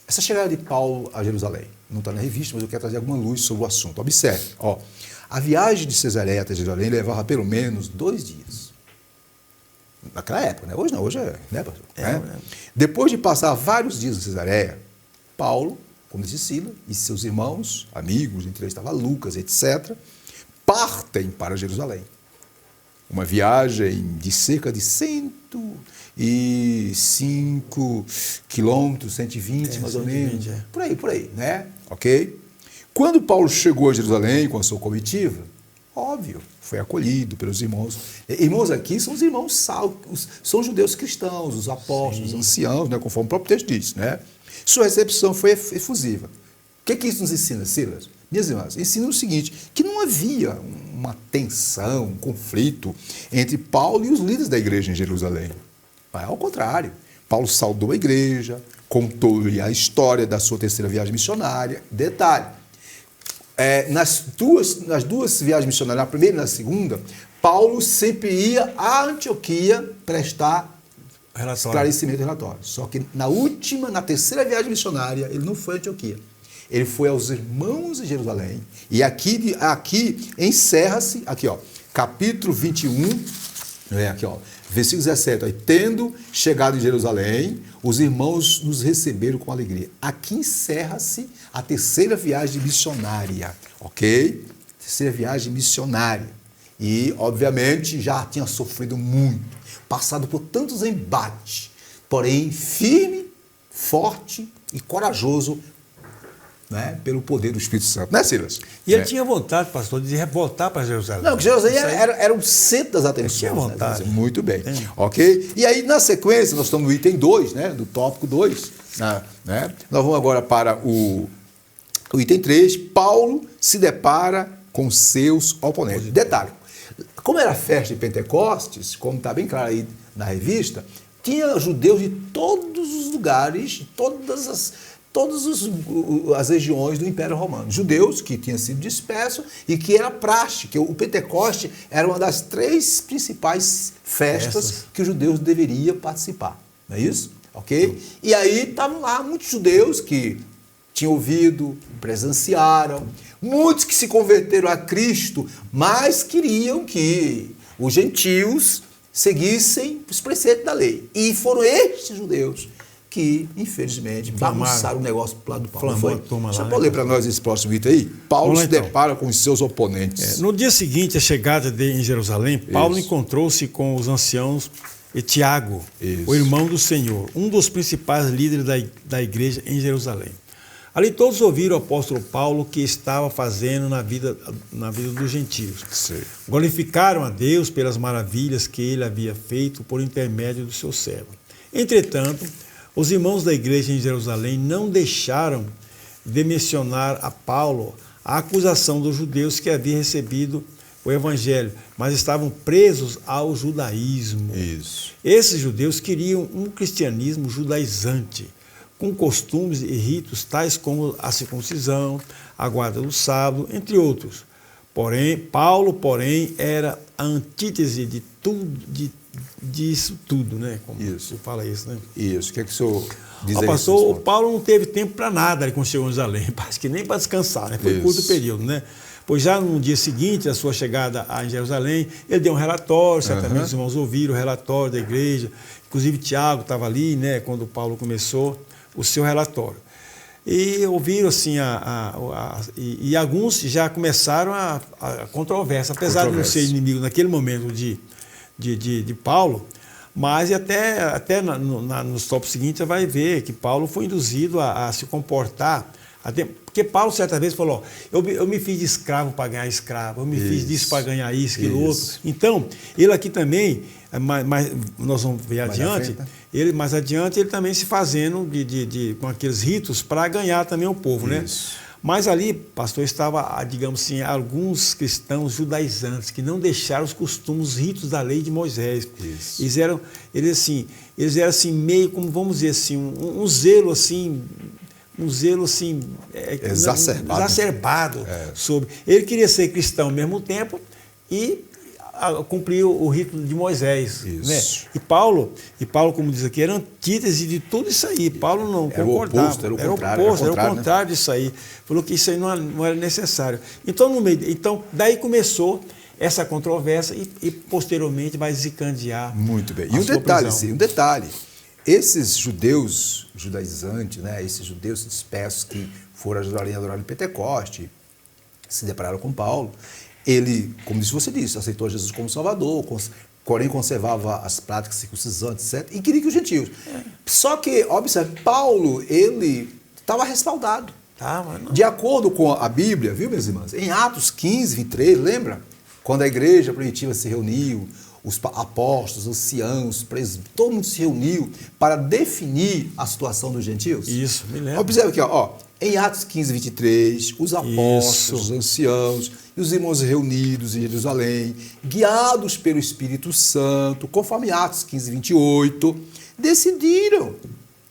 Essa chegada de Paulo a Jerusalém, não está na revista, mas eu quero trazer alguma luz sobre o assunto. Observe, ó, a viagem de Cesareia até Jerusalém levava pelo menos 2 dias. Naquela época, né? Hoje não, hoje é, né, pastor? Depois de passar vários dias em Cesareia, Paulo, como disse Sila, e seus irmãos, amigos, entre eles estava Lucas, etc., partem para Jerusalém. Uma viagem de cerca de 105 quilômetros, 120 mais ou menos, por aí, né? Ok? Quando Paulo chegou a Jerusalém com a sua comitiva, óbvio, foi acolhido pelos irmãos. Irmãos aqui são os irmãos salvos, são os judeus cristãos, os apóstolos, os anciãos, né? Conforme o próprio texto diz, né? Sua recepção foi efusiva. O que isso nos ensina, Silas? Minhas irmãs, ensina o seguinte, que não havia uma tensão, um conflito entre Paulo e os líderes da igreja em Jerusalém. Mas, ao contrário, Paulo saudou a igreja, contou-lhe a história da sua terceira viagem missionária. Detalhe, nas duas viagens missionárias, na primeira e na segunda, Paulo sempre ia à Antioquia prestar esclarecimento e relatório. Só que na terceira viagem missionária, ele não foi à Antioquia. Ele foi aos irmãos em Jerusalém. E aqui encerra-se, aqui ó, capítulo 21, aqui ó, versículo 17. Ó, tendo chegado em Jerusalém, os irmãos nos receberam com alegria. Aqui encerra-se a terceira viagem missionária, ok? Terceira viagem missionária. E, obviamente, já tinha sofrido muito, passado por tantos embates, porém firme, forte e corajoso, né, pelo poder do Espírito Santo, né, Silas? E ele tinha vontade, pastor, de voltar para Jerusalém. Não, que Jerusalém era o centro das atenções. Ele tinha vontade. Né? Muito bem, ok? E aí, na sequência, nós estamos no item 2, né, do tópico 2, né? Nós vamos agora para o item 3. Paulo se depara com seus oponentes. Detalhe, como era a festa de Pentecostes, como está bem claro aí na revista, tinha judeus de todos os lugares, todas as regiões do Império Romano. Judeus que tinham sido dispersos e que era praxe, que o Pentecoste era uma das 3 principais festas que os judeus deveriam participar. Não é isso? Ok? E aí estavam lá muitos judeus que tinham ouvido, presenciaram, muitos que se converteram a Cristo, mas queriam que os gentios seguissem os preceitos da lei. E foram estes judeus que, infelizmente, bagunçaram o negócio para o lado do Paulo. Você pode ler para nós esse próximo item aí? Paulo se depara com os seus oponentes. No dia seguinte, a chegada em Jerusalém, Paulo encontrou-se com os anciãos e Tiago, o irmão do Senhor, um dos principais líderes da igreja em Jerusalém. Ali todos ouviram o apóstolo Paulo o que estava fazendo na vida dos gentios. Sim. Glorificaram a Deus pelas maravilhas que ele havia feito por intermédio do seu servo. Entretanto, os irmãos da igreja em Jerusalém não deixaram de mencionar a Paulo a acusação dos judeus que havia recebido o evangelho, mas estavam presos ao judaísmo. Isso. Esses judeus queriam um cristianismo judaizante, com costumes e ritos tais como a circuncisão, a guarda do sábado, entre outros. Paulo, era a antítese de tudo, disso tudo, né? Como isso. Fala isso, né? Isso. O que é que o senhor diz aí? Pastor, o Paulo não teve tempo para nada quando chegou em Jerusalém, acho que nem para descansar, né? Foi um curto período, né? Pois já no dia seguinte, a sua chegada em Jerusalém, ele deu um relatório, certamente os irmãos ouviram o relatório da igreja, inclusive Tiago estava ali, né? Quando Paulo começou o seu relatório. E ouviram assim, e alguns já começaram a controvérsia, apesar de não ser inimigo naquele momento de Paulo, mas até nos tópicos seguintes você vai ver que Paulo foi induzido a se comportar, porque Paulo certa vez falou, eu me fiz de escravo para ganhar escravo, eu me fiz disso para ganhar isso, aquilo outro. Então, ele aqui também, mas nós vamos ver adiante, mais adiante ele também se fazendo com aqueles ritos para ganhar também o povo, né? Mas ali, pastor, estava, digamos assim, alguns cristãos judaizantes que não deixaram os costumes, os ritos da lei de Moisés. Eles eram assim, meio, como vamos dizer assim, um zelo assim exacerbado sobre. Ele queria ser cristão ao mesmo tempo e cumprir o rito de Moisés. Isso. Né? E Paulo, como diz aqui, era antítese de tudo isso aí. Paulo não concordava. Era o contrário disso aí. Falou que isso aí não era necessário. Então, daí começou essa controvérsia e posteriormente vai desencadear. Muito bem. E um detalhe. Esses judeus judaizantes, né, esses judeus dispersos que foram a Jerusalém adorar em Pentecoste, se depararam com Paulo, ele, como você disse, aceitou Jesus como Salvador, porém conservava as práticas circuncisantes, etc., e queria que os gentios. Só que, observe, Paulo, ele estava respaldado. De acordo com a Bíblia, viu, minhas irmãs? Em Atos 15, 23, lembra? Quando a igreja primitiva se reuniu, os apóstolos, os anciãos, todo mundo se reuniu para definir a situação dos gentios. Isso, me lembro. Observe aqui, ó, em Atos 15, 23, os apóstolos, os anciãos e os irmãos reunidos em Jerusalém, guiados pelo Espírito Santo, conforme Atos 15, 28, decidiram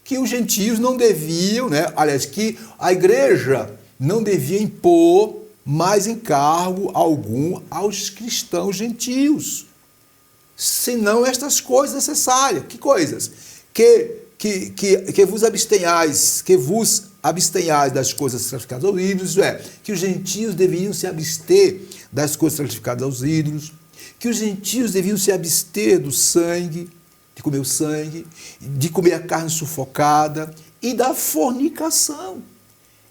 que os gentios não deviam, né, aliás, que a igreja não devia impor mais encargo algum aos cristãos gentios, senão estas coisas necessárias. Que coisas? Que vos abstenhais das coisas sacrificadas aos ídolos, isto é, que os gentios deveriam se abster das coisas sacrificadas aos ídolos, que os gentios deviam se abster do sangue, de comer o sangue, de comer a carne sufocada e da fornicação.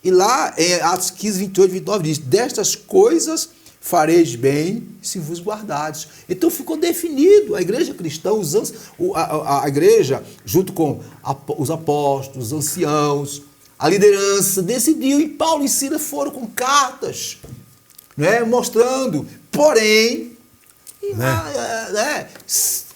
E lá em Atos 15, 28, 29 diz, destas coisas fareis bem se vos guardardes. Então ficou definido, a igreja cristã, a igreja, junto com os apóstolos, os anciãos, a liderança, decidiu, e Paulo e Silas foram com cartas, né, mostrando, porém,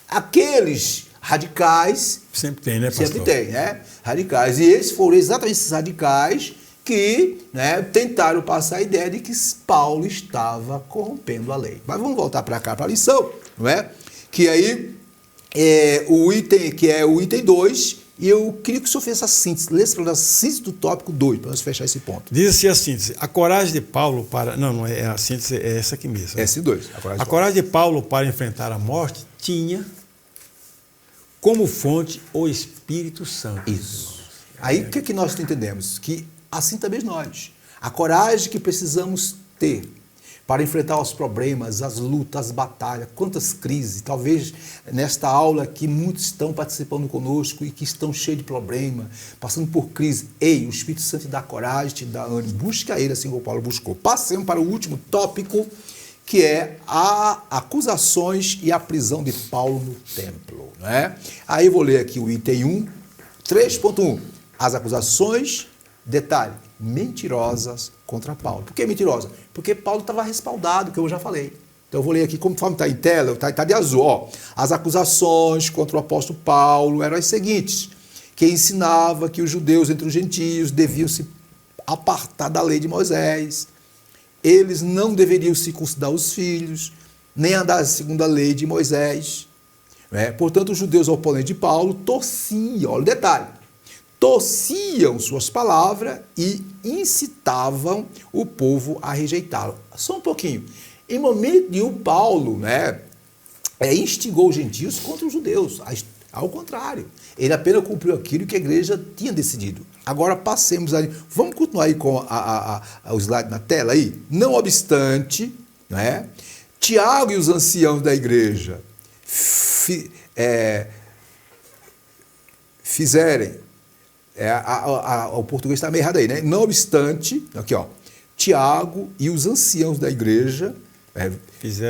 aqueles radicais... Sempre tem, né, pastor? Sempre tem, né? Radicais. E esses foram exatamente esses radicais que, né, tentaram passar a ideia de que Paulo estava corrompendo a lei. Mas vamos voltar para cá, para a lição, não é? Que aí o item 2, e eu queria que o senhor fizesse essa síntese, lesse para nós a síntese do tópico 2, para nós fechar esse ponto. Diz assim a síntese, a coragem de Paulo para... Não é a síntese, é essa aqui mesmo. S2. A coragem de Paulo para enfrentar a morte tinha como fonte o Espírito Santo. Isso. Aí o que nós entendemos? Que assim também nós. A coragem que precisamos ter para enfrentar os problemas, as lutas, as batalhas, quantas crises. Talvez nesta aula aqui muitos estão participando conosco e que estão cheios de problema, passando por crise. Ei, o Espírito Santo te dá coragem, te dá ânimo. Busca ele assim como Paulo buscou. Passemos para o último tópico, que é as acusações e a prisão de Paulo no templo. Né? Aí eu vou ler aqui o item 1, 3.1. As acusações, detalhe, mentirosas contra Paulo. Por que mentirosa? Porque Paulo estava respaldado, que eu já falei. Então eu vou ler aqui, conforme está em tela, está de azul. Ó. As acusações contra o apóstolo Paulo eram as seguintes, que ensinava que os judeus entre os gentios deviam se apartar da lei de Moisés, eles não deveriam circuncidar os filhos, nem andar segundo a lei de Moisés. Portanto, os judeus oponentes de Paulo torciam, olha o detalhe, torciam suas palavras e incitavam o povo a rejeitá-lo. Só um pouquinho. Em momento nenhum, Paulo instigou os gentios contra os judeus. Ao contrário, ele apenas cumpriu aquilo que a igreja tinha decidido. Agora passemos ali. Vamos continuar aí com o slide na tela aí? Não obstante, Tiago e os anciãos da igreja fizerem. O português está meio errado aí, né? Não obstante, aqui ó, Tiago e os anciãos da igreja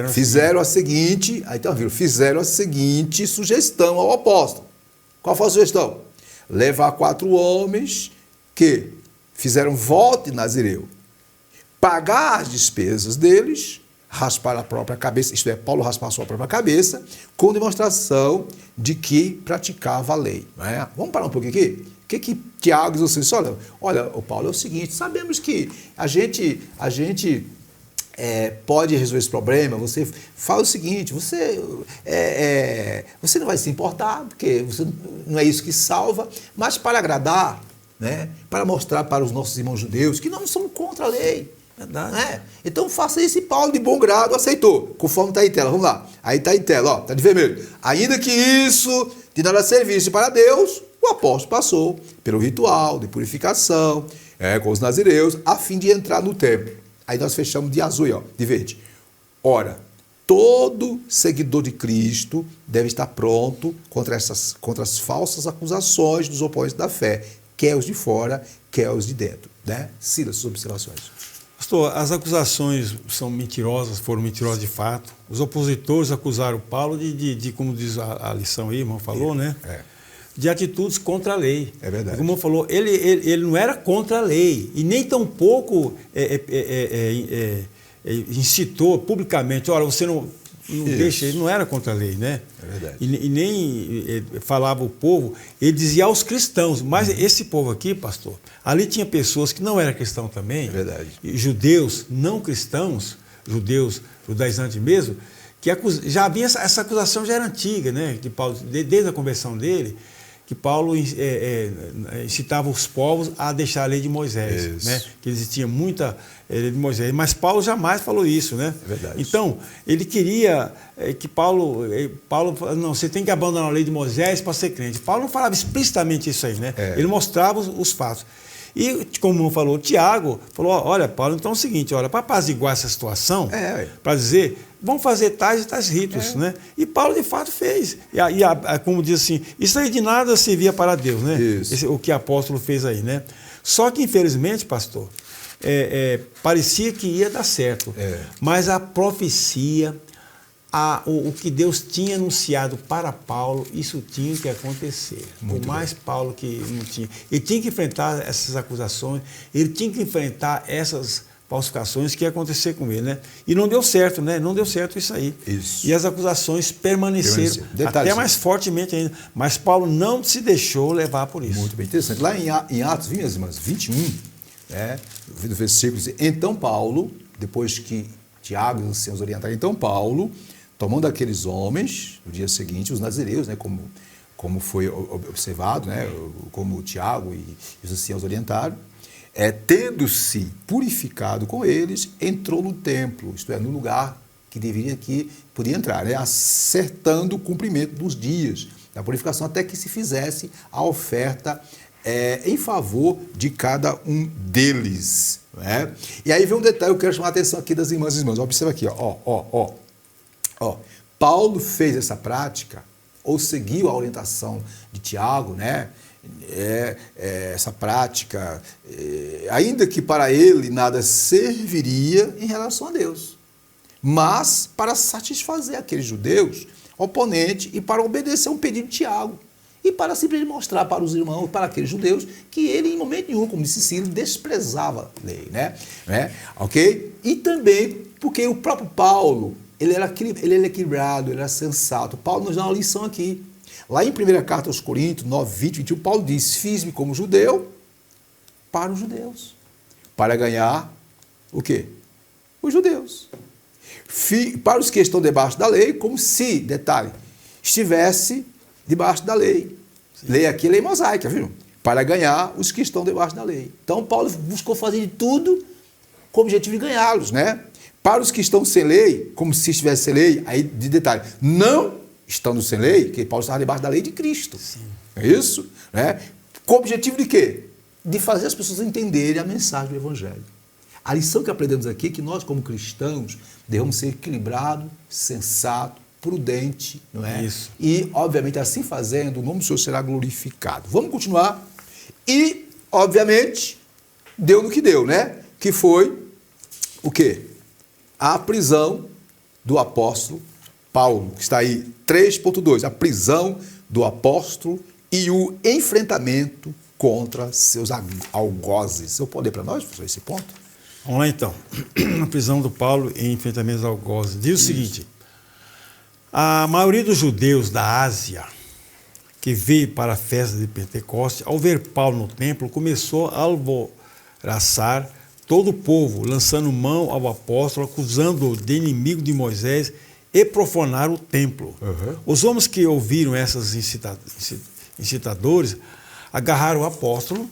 fizeram a seguinte, aí então viram, fizeram a seguinte sugestão ao apóstolo. Qual foi a sugestão? Levar 4 homens que fizeram voto de Nazireu, pagar as despesas deles, raspar a própria cabeça, isto é, Paulo raspar a sua própria cabeça, com demonstração de que praticava a lei. Não é? Vamos parar um pouquinho aqui? O que Tiago diz assim? Olha, Paulo, é o seguinte, sabemos que a gente pode resolver esse problema, você fala o seguinte, você não vai se importar, porque não é isso que salva, mas para agradar, para mostrar para os nossos irmãos judeus que não somos contra a lei, Verdade. Então faça isso e Paulo de bom grado aceitou, conforme está em tela. Vamos lá. Aí está em tela, ó, está de vermelho. Ainda que isso de nada servisse para Deus, o apóstolo passou pelo ritual de purificação com os nazireus, a fim de entrar no templo. Aí nós fechamos de azul, ó, de verde. Ora, todo seguidor de Cristo deve estar pronto contra as falsas acusações dos oponentes da fé, quer os de fora, quer os de dentro. Né? Silas, suas observações. Pastor, as acusações são mentirosas, foram mentirosas de fato. Os opositores acusaram Paulo de como diz a lição aí, irmão falou, né? De atitudes contra a lei. É verdade. Como irmão falou, ele não era contra a lei e nem tampouco incitou publicamente, olha, você não deixa, ele não era contra a lei, né? É verdade. E nem falava o povo, ele dizia aos cristãos, mas esse povo aqui, pastor, ali tinha pessoas que não eram cristãos também, é verdade. Judeus não cristãos, judeus judaizantes mesmo, que já havia essa acusação, já era antiga, né? Que Paulo, desde a conversão dele, que Paulo incitava os povos a deixar a lei de Moisés, né? Que existia muita lei de Moisés, mas Paulo jamais falou isso, né? É verdade. Então, ele queria que Paulo falou, não, você tem que abandonar a lei de Moisés para ser crente. Paulo não falava explicitamente isso aí, né? Ele mostrava os fatos. E, como falou, Tiago falou, olha, Paulo, então é o seguinte, olha, para apaziguar essa situação, para dizer, vamos fazer tais e tais ritos, né? E Paulo, de fato, fez. Como diz assim, isso aí de nada servia para Deus, né? O que o apóstolo fez aí, né? Só que, infelizmente, pastor, parecia que ia dar certo, mas a profecia, o que Deus tinha anunciado para Paulo, isso tinha que acontecer. Por mais Paulo que não tinha. Ele tinha que enfrentar essas acusações, ele tinha que enfrentar essas falsificações que ia acontecer com ele, né? E não deu certo, né? Não deu certo isso aí. Isso. E as acusações permaneceram até mais fortemente ainda. Mas Paulo não se deixou levar por isso. Muito bem, interessante. Lá em Atos, minhas irmãs, 21, no versículo, então Paulo, depois que Tiago e os anciãos orientaram, então Paulo, tomando aqueles homens, no dia seguinte, os nazireus, né, como foi observado, né, como Tiago e os anciãos orientaram, tendo-se purificado com eles, entrou no templo, isto é, no lugar que podia entrar, né, acertando o cumprimento dos dias da purificação, até que se fizesse a oferta em favor de cada um deles. Né? E aí vem um detalhe, eu quero chamar a atenção aqui das irmãs e irmãos. Observa aqui, Paulo fez essa prática, ou seguiu a orientação de Tiago, né? Essa prática, ainda que para ele nada serviria em relação a Deus, mas para satisfazer aqueles judeus oponentes e para obedecer um pedido de Tiago e para simplesmente mostrar para os irmãos, para aqueles judeus, que ele em momento nenhum, como disse Ciro, desprezava a lei, né? Ok? E também porque o próprio Paulo, ele era equilibrado, ele era sensato. Paulo nos dá uma lição aqui. Lá em 1ª Carta aos Coríntios, 9, 20, 21, Paulo diz, fiz-me como judeu para os judeus, para ganhar o quê? Os judeus. Para os que estão debaixo da lei, como se, detalhe, estivesse debaixo da lei. Sim. Lei aqui, lei mosaica, viu? Para ganhar os que estão debaixo da lei. Então, Paulo buscou fazer de tudo com o objetivo de ganhá-los, né? Para os que estão sem lei, como se estivesse sem lei, aí de detalhe, não estando sem lei, que Paulo estava debaixo da lei de Cristo. Sim. É isso? Né? Com o objetivo de quê? De fazer as pessoas entenderem a mensagem do Evangelho. A lição que aprendemos aqui é que nós, como cristãos, devemos ser equilibrados, sensatos, prudente, não é? Isso. E, obviamente, assim fazendo, o nome do Senhor será glorificado. Vamos continuar. E, obviamente, deu no que deu, né? Que foi o quê? A prisão do apóstolo Paulo, que está aí, 3.2, a prisão do apóstolo e o enfrentamento contra seus algozes. Eu posso ler para nós, professor, esse ponto? Vamos lá, então. A prisão do Paulo em enfrentamento aos algozes. Diz o seguinte, a maioria dos judeus da Ásia que veio para a festa de Pentecostes, ao ver Paulo no templo, começou a alvoroçar todo o povo, lançando mão ao apóstolo, acusando-o de inimigo de Moisés e profanar o templo. Os homens que ouviram esses incitadores agarraram o apóstolo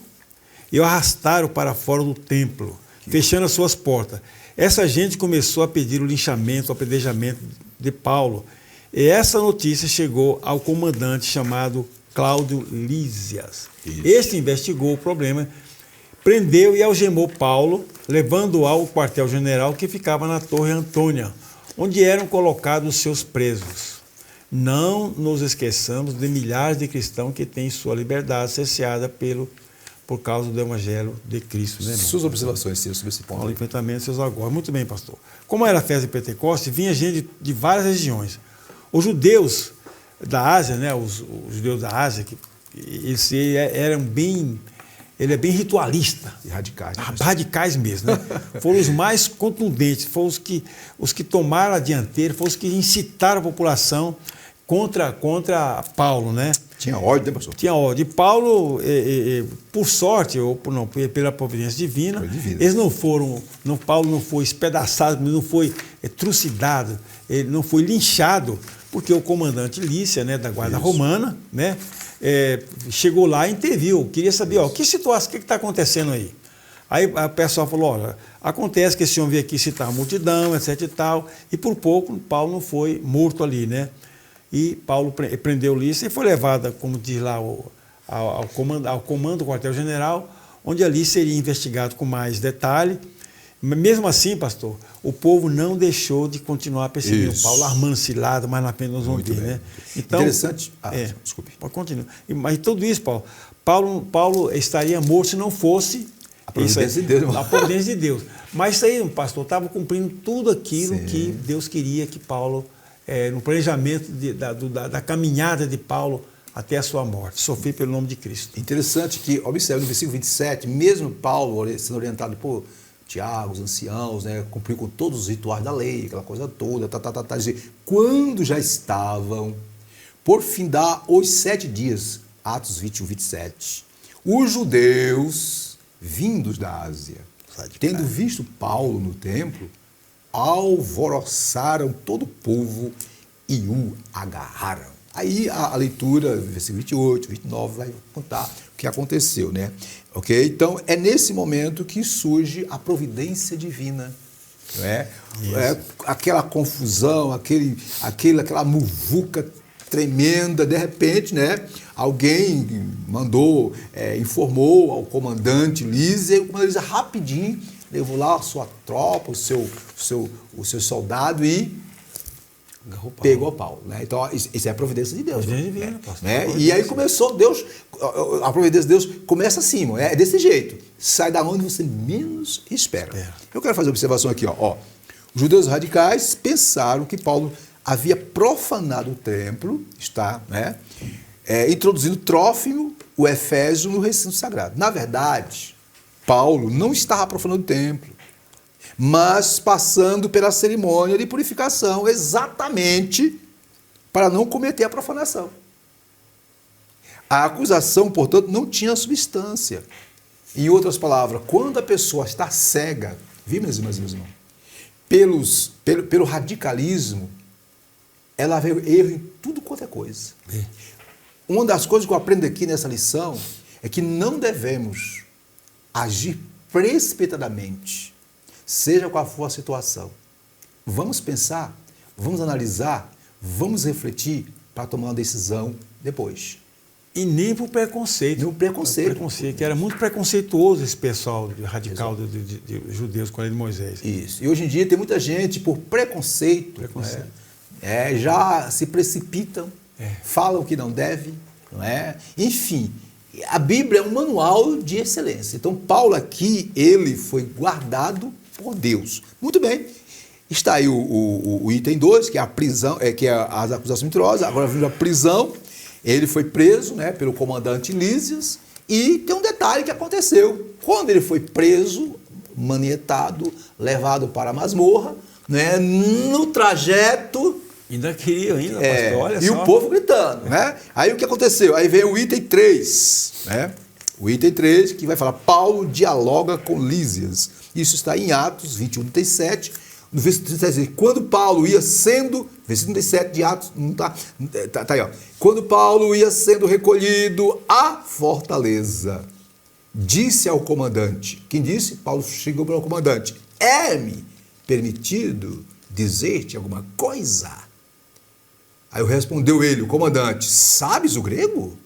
e o arrastaram para fora do templo, fechando as suas portas. Essa gente começou a pedir o linchamento, o apedrejamento de Paulo. E essa notícia chegou ao comandante chamado Cláudio Lísias. Este investigou o problema, prendeu e algemou Paulo, levando-o ao quartel-general que ficava na Torre Antônia, onde eram colocados os seus presos. Não nos esqueçamos de milhares de cristãos que têm sua liberdade cerceada por causa do Evangelho de Cristo. Né, suas observações, Ciro, sobre esse ponto. Ao enfrentamento de seus algozes. Muito bem, pastor. Como era a festa de Pentecostes, vinha gente de várias regiões. Os judeus da Ásia, né, os judeus da Ásia, eles eram bem... Ele é bem ritualista. E radicais. Radicais mesmo, né? Foram os mais contundentes, foram os que tomaram a dianteira, foram os que incitaram a população contra Paulo, né? Tinha ódio, né, pastor? Tinha ódio. E Paulo, por sorte, ou não, pela providência divina, eles não foram, Paulo não foi espedaçado, não foi trucidado, ele não foi linchado, porque o comandante Lícia, né, da guarda romana, né, chegou lá e interviu, queria saber, que situação, o que está acontecendo aí? Aí o pessoal falou, olha, acontece que esse homem veio aqui citar a multidão, etc e tal, e por pouco Paulo não foi morto ali, né? E Paulo prendeu Lícia e foi levado, como diz lá, ao comando do quartel-general, onde ali seria investigado com mais detalhe. Mesmo assim, pastor, o povo não deixou de continuar perseguindo Paulo, armando cilada, mas na frente nós vamos ver, né? Então, interessante. Desculpe. Pode continuar. Mas tudo isso, Paulo estaria morto se não fosse a providência de Deus. A providência de Deus. Mas isso aí, pastor, estava cumprindo tudo aquilo que Deus queria que Paulo, no planejamento da caminhada de Paulo até a sua morte, sofrer pelo nome de Cristo. Interessante que, observe, no versículo 27, mesmo Paulo sendo orientado por Tiago, os anciãos, né, cumpriu com todos os rituais da lei, aquela coisa toda, quando já estavam por findar os 7 dias, Atos 21, 27, os judeus vindos da Ásia, tendo visto Paulo no templo, alvoroçaram todo o povo e o agarraram. Aí a leitura, versículo 28, 29, vai contar o que aconteceu, né? Ok? Então, é nesse momento que surge a providência divina, não é? Aquela confusão, aquela muvuca tremenda, de repente, né? Alguém mandou, informou ao comandante Lísia, e o comandante Lísia rapidinho levou lá a sua tropa, o seu soldado e pegou Paulo, né? Então, isso é a providência de Deus. Né? E aí começou Deus, a providência de Deus começa assim, é desse jeito. Sai da onde você menos espera. Eu quero fazer uma observação aqui, ó. Os judeus radicais pensaram que Paulo havia profanado o templo, né? Introduzindo Trófimo, o Efésio, no recinto sagrado. Na verdade, Paulo não estava profanando o templo, mas passando pela cerimônia de purificação exatamente para não cometer a profanação. A acusação, portanto, não tinha substância. Em outras palavras, quando a pessoa está cega, viu, meus irmãos e meus irmãos, pelo radicalismo, ela vê erro em tudo quanto é coisa. Uma das coisas que eu aprendo aqui nessa lição é que não devemos agir precipitadamente, seja qual for a situação. Vamos pensar, vamos analisar, vamos refletir para tomar uma decisão depois. E nem por preconceito. Nem por preconceito. Que era muito preconceituoso esse pessoal radical de judeus com a lei de Moisés. Isso. E hoje em dia tem muita gente, por preconceito. Já se precipitam, falam que não deve, não é? Enfim, a Bíblia é um manual de excelência. Então, Paulo aqui, ele foi guardado por Deus. Muito bem. Está aí o item 2, que é a prisão, que é as acusações mentirosas. Agora vimos a prisão. Ele foi preso, né, pelo comandante Lísias. E tem um detalhe que aconteceu. Quando ele foi preso, manietado, levado para a masmorra, né, no trajeto... Ainda queria, pastor, olha e só. O povo gritando, né? Aí o que aconteceu? Aí vem o item 3, né? O item 3, que vai falar, Paulo dialoga com Lísias. Isso está em Atos 21, 37. No versículo 37, quando Paulo ia sendo, versículo 37 de Atos, não tá aí, ó. Quando Paulo ia sendo recolhido à fortaleza, disse ao comandante. Quem disse? Paulo chegou para o comandante. É-me permitido dizer-te alguma coisa? Aí respondeu ele, o comandante, sabes o grego?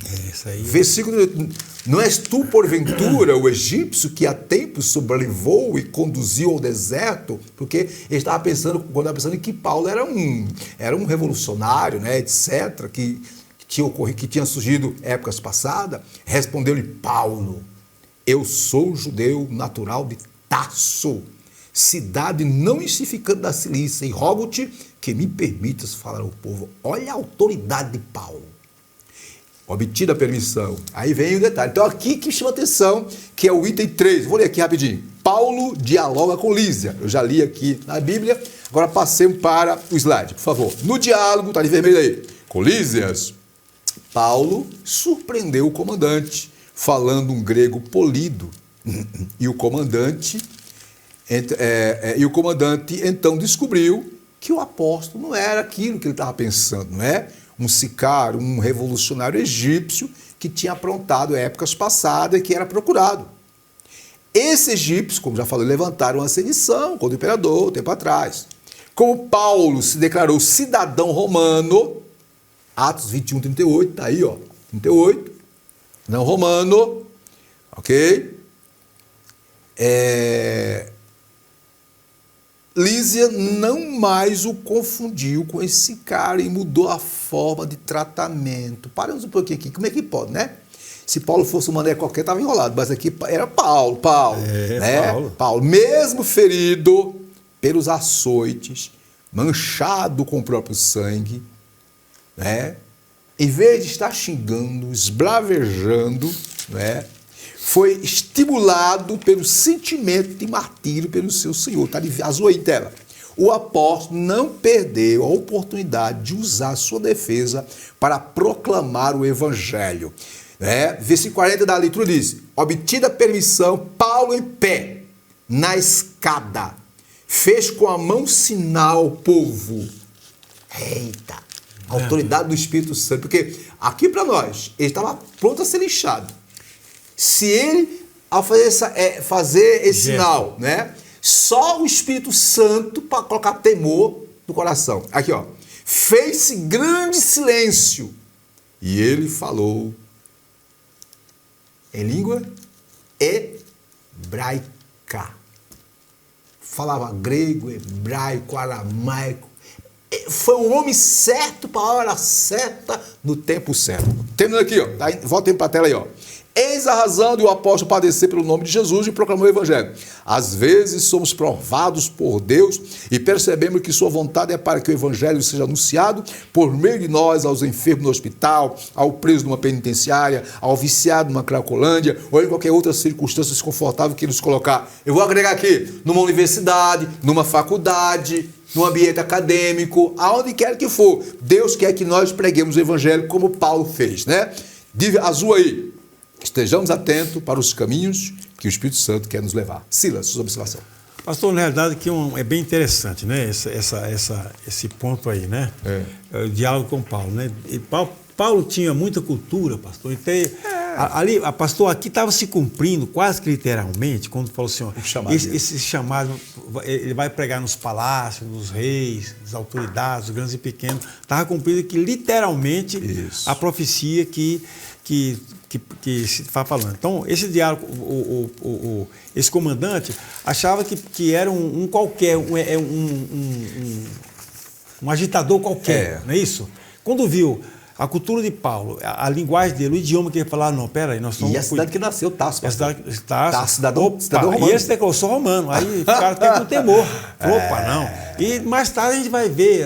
É isso aí. Versículo 8. Não és tu, porventura, o egípcio que há tempo sobrelevou e conduziu ao deserto? Porque ele estava pensando, quando estava pensando que Paulo era um revolucionário, né, etc., que tinha surgido épocas passadas. Respondeu-lhe Paulo, eu sou judeu natural de Tarso, cidade não insignificante da Cilícia, e rogo-te que me permitas falar ao povo. Olha a autoridade de Paulo. Obtida a permissão. Aí vem o detalhe. Então aqui que chama atenção, que é o item 3. Vou ler aqui rapidinho. Paulo dialoga com Lísia. Eu já li aqui na Bíblia. Agora passemos para o slide, por favor. No diálogo, está de vermelho aí, com Lísias, Paulo surpreendeu o comandante, falando um grego polido. E o comandante então descobriu que o apóstolo não era aquilo que ele estava pensando, não é? Um sicário, um revolucionário egípcio que tinha aprontado épocas passadas e que era procurado. Esses egípcios, como já falei, levantaram uma sedição contra o imperador, tempo atrás. Como Paulo se declarou cidadão romano, Atos 21, 38, está aí, ó, 38, não romano, ok? Lísia não mais o confundiu com esse cara e mudou a forma de tratamento. Paramos um pouquinho aqui, como é que pode, né? Se Paulo fosse um mané qualquer, estava enrolado, mas aqui era Paulo, né? Paulo, mesmo ferido pelos açoites, manchado com o próprio sangue, né? Em vez de estar xingando, esbravejando, né? Foi estimulado pelo sentimento de martírio pelo seu Senhor. Está azul aí em tela. O apóstolo não perdeu a oportunidade de usar a sua defesa para proclamar o evangelho. Versículo 40 da leitura diz, obtida a permissão, Paulo em pé, na escada, fez com a mão sinal ao povo. Eita, a autoridade do Espírito Santo. Porque aqui para nós, ele estava pronto a ser lixado. Se ele, ao fazer esse sinal, né? Só o Espírito Santo para colocar temor no coração. Aqui, ó. Fez-se grande silêncio. E ele falou em língua hebraica. Falava grego, hebraico, aramaico. Foi um homem certo para a hora certa, no tempo certo. Terminando aqui, ó. Volta para a tela aí, ó. Eis a razão de o apóstolo padecer pelo nome de Jesus e proclamar o evangelho. Às vezes somos provados por Deus e percebemos que sua vontade é para que o evangelho seja anunciado por meio de nós aos enfermos no hospital, ao preso numa penitenciária, ao viciado numa cracolândia ou em qualquer outra circunstância desconfortável que nos colocar. Eu vou agregar aqui, numa universidade, numa faculdade, num ambiente acadêmico, aonde quer que for. Deus quer que nós preguemos o evangelho como Paulo fez, né? Azul aí. Estejamos atentos para os caminhos que o Espírito Santo quer nos levar. Silas, sua observação. Pastor, na realidade, que é bem interessante, né? Esse ponto aí, né? O diálogo com Paulo, né? E Paulo tinha muita cultura, pastor. Então, ali, pastor, aqui estava se cumprindo quase que literalmente, quando falou assim, ó, esse chamado, ele vai pregar nos palácios, nos reis, nas autoridades, os grandes e pequenos. Estava cumprido que literalmente a profecia que se está falando. Então, esse diálogo, esse comandante achava que era um qualquer, um agitador qualquer, não é isso? Quando viu a cultura de Paulo, a linguagem dele, o idioma que ele falava, não, peraí, nós estamos... E a cidade que nasceu, Tarso. Cidadão romano. E esse declarou, sou romano. Aí o cara tem com temor. Opa, não. E mais tarde a gente vai ver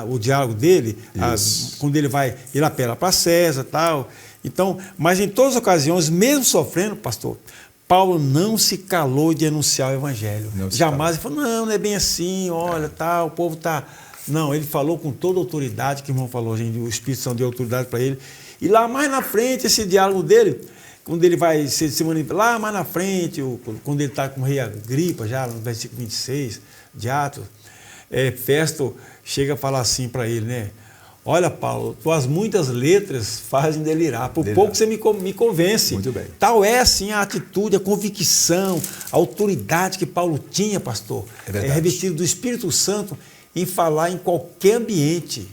o diálogo dele, quando ele apela para César e tal. Então, mas em todas as ocasiões, mesmo sofrendo, pastor, Paulo não se calou de anunciar o evangelho. Jamais ele falou, não é bem assim, olha, o povo está... Não, ele falou com toda a autoridade, que o irmão falou, gente, o Espírito Santo deu autoridade para ele. E lá mais na frente, esse diálogo dele, quando ele vai se manifestar, lá mais na frente, quando ele está com o rei Agripa, já no versículo 26 de Atos, Festo chega a falar assim para ele, né? olha, Paulo, tuas muitas letras fazem delirar, por Delirar. pouco você me convence. Muito bem. Tal é, assim, a atitude, a convicção, a autoridade que Paulo tinha, pastor, É verdade. revestido do Espírito Santo, em falar em qualquer ambiente,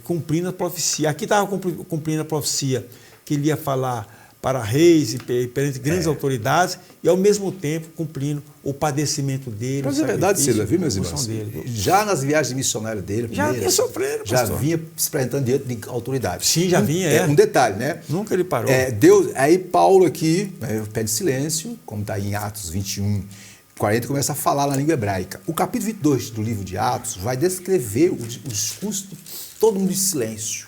cumprindo a profecia. Aqui estava cumprindo a profecia, que ele ia falar para reis e perante grandes autoridades, e ao mesmo tempo cumprindo o padecimento dele. Mas é verdade, Cida, viu, meus a função irmãos? dele. Já nas viagens missionárias dele, Já vinha sofrendo, já pastor. vinha se apresentando diante de autoridade. Sim, já vinha, Um detalhe, né? Nunca ele parou. Deus, aí Paulo aqui, pede silêncio, como está em Atos 21, 40, começa a falar na língua hebraica. O capítulo 22 do livro de Atos vai descrever o discurso de todo mundo em silêncio.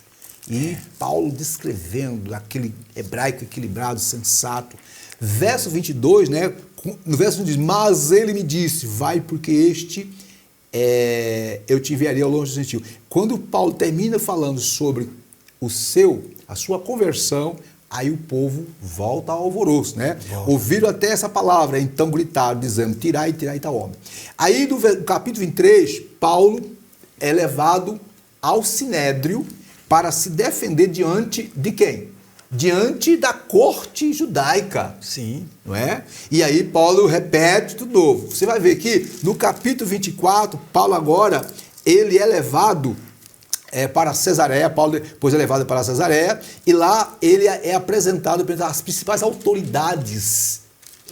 E Paulo descrevendo aquele hebraico equilibrado, sensato. Verso 22, né? No verso 1 diz, mas ele me disse, vai porque eu te enviarei ao longe do gentil. Quando Paulo termina falando sobre a sua conversão, aí o povo volta ao alvoroço, né? Ouviram até essa palavra, então gritaram, dizendo, tirai tal homem. Aí no capítulo 23, Paulo é levado ao sinédrio para se defender diante de quem? Diante da corte judaica. Sim. Não é? E aí Paulo repete tudo novo. Você vai ver que no capítulo 24, Paulo agora, ele é levado para Cesareia, Paulo depois é levado para Cesareia, e lá ele é apresentado pelas principais autoridades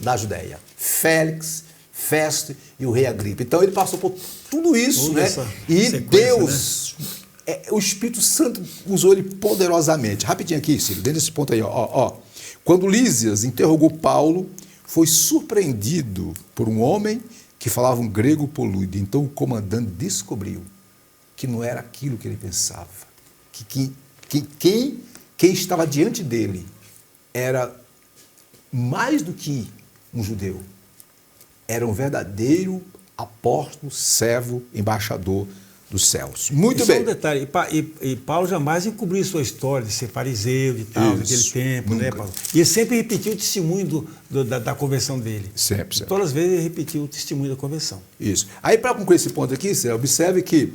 da Judéia. Félix, Festo e o rei Agripa. Então ele passou por tudo isso, né? E Deus... Né? O Espírito Santo usou ele poderosamente. Rapidinho aqui, Ciro, dentro desse ponto aí. Quando Lísias interrogou Paulo, foi surpreendido por um homem que falava um grego poluído. Então o comandante descobriu que não era aquilo que ele pensava. Que quem estava diante dele era mais do que um judeu. Era um verdadeiro apóstolo, servo, embaixador dos céus. Muito bem. Só um detalhe, e Paulo jamais encobriu sua história de ser fariseu, de tal, naquele tempo, nunca. né, Paulo? E ele sempre repetiu o testemunho da conversão dele. Sempre. Todas as vezes ele repetiu o testemunho da conversão. Isso. Aí, para concluir esse ponto aqui, você observe que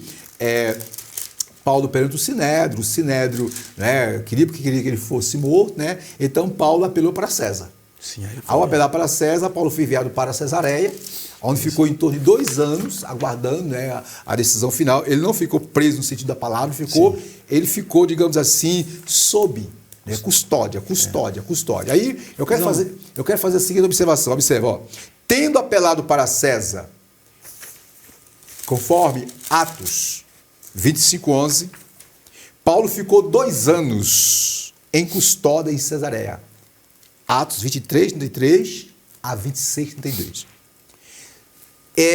Paulo perante o Sinédrio, né, queria que ele fosse morto, né? Então Paulo apelou para César. Sim, Ao apelar para César, Paulo foi enviado para Cesareia, onde ficou em torno de 2 anos aguardando, né, a decisão final. Ele não ficou preso no sentido da palavra, ele ficou, digamos assim, sob, né, custódia. Aí eu quero fazer a seguinte observação. Observa, tendo apelado para César, conforme Atos 25:11, Paulo ficou 2 anos em custódia em Cesareia. Atos 23:33 a 26:32.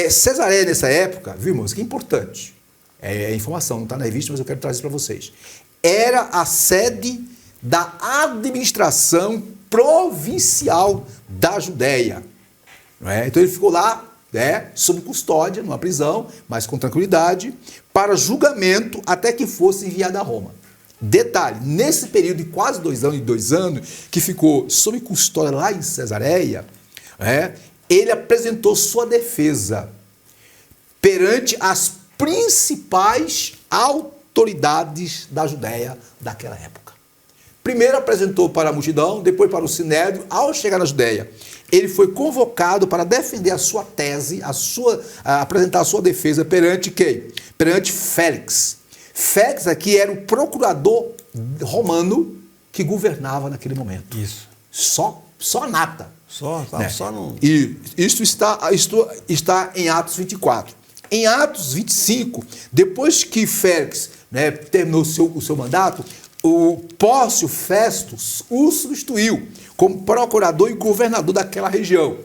Cesareia, nessa época, viu, irmãos, que é importante. É informação, não está na revista, mas eu quero trazer para vocês. Era a sede da administração provincial da Judéia. Não é? Então ele ficou lá, né, sob custódia, numa prisão, mas com tranquilidade, para julgamento até que fosse enviado a Roma. Detalhe, nesse período de quase 2 anos, que ficou sob custódia lá em Cesareia, ele apresentou sua defesa perante as principais autoridades da Judéia daquela época. Primeiro apresentou para a multidão, depois para o Sinédrio. Ao chegar na Judéia, ele foi convocado para defender a sua tese, apresentar a sua defesa perante quem? Perante Félix. Félix aqui era o procurador romano que governava naquele momento. Isso. Só a nata. Só não. E isto está em Atos 24. Em Atos 25, depois que Félix, né, terminou o seu mandato, o Pórcio Festus o substituiu como procurador e governador daquela região.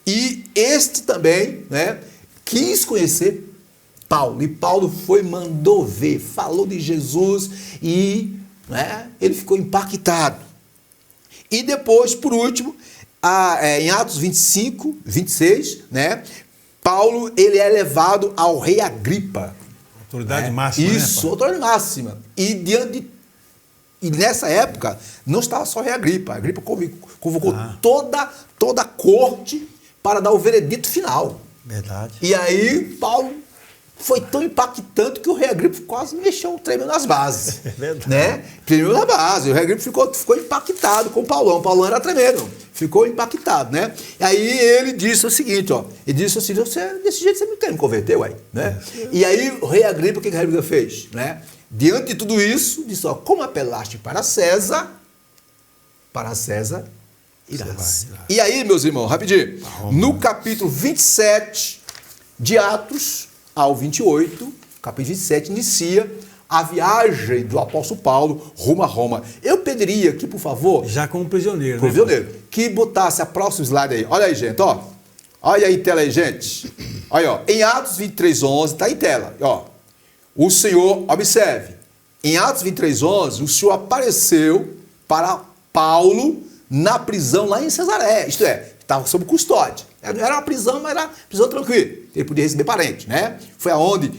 E este também, né, quis conhecer Paulo. E Paulo mandou ver, falou de Jesus e, né, ele ficou impactado. E depois, por último, em Atos 25, 26, né, Paulo ele é levado ao rei Agripa. Autoridade máxima. Isso, né, autoridade máxima. E nessa época, não estava só o rei Agripa. Agripa convocou toda a corte para dar o veredito final. Verdade. E aí, Paulo Foi tão impactante que o rei Agripa quase mexeu, tremeu nas bases. É verdade. Né? Tremeu na base. O rei Agripa ficou impactado com o Paulão. O Paulão era tremendo. Ficou impactado, né? E aí ele disse o seguinte, ó. Ele disse assim, desse jeito você não quer me converter, ué. Né? E aí o rei Agripa, o que o rei Agripa fez? Né? Diante de tudo isso, disse, ó, como apelaste para César irás. E aí, meus irmãos, rapidinho. No capítulo 27 de Atos ao 28, capítulo 27, inicia a viagem do apóstolo Paulo rumo a Roma. Eu pediria que, por favor... Já como prisioneiro, como prisioneiro, que botasse a próxima slide aí. Olha aí, gente, ó. Olha aí, tela aí, gente. Olha, ó. Em Atos 23:11, tá em tela. Ó. O Senhor, observe. Em Atos 23:11, o Senhor apareceu para Paulo na prisão lá em Cesareia. Isto é, estava sob custódia. Não era uma prisão, mas era prisão tranquila. Ele podia receber parente, né?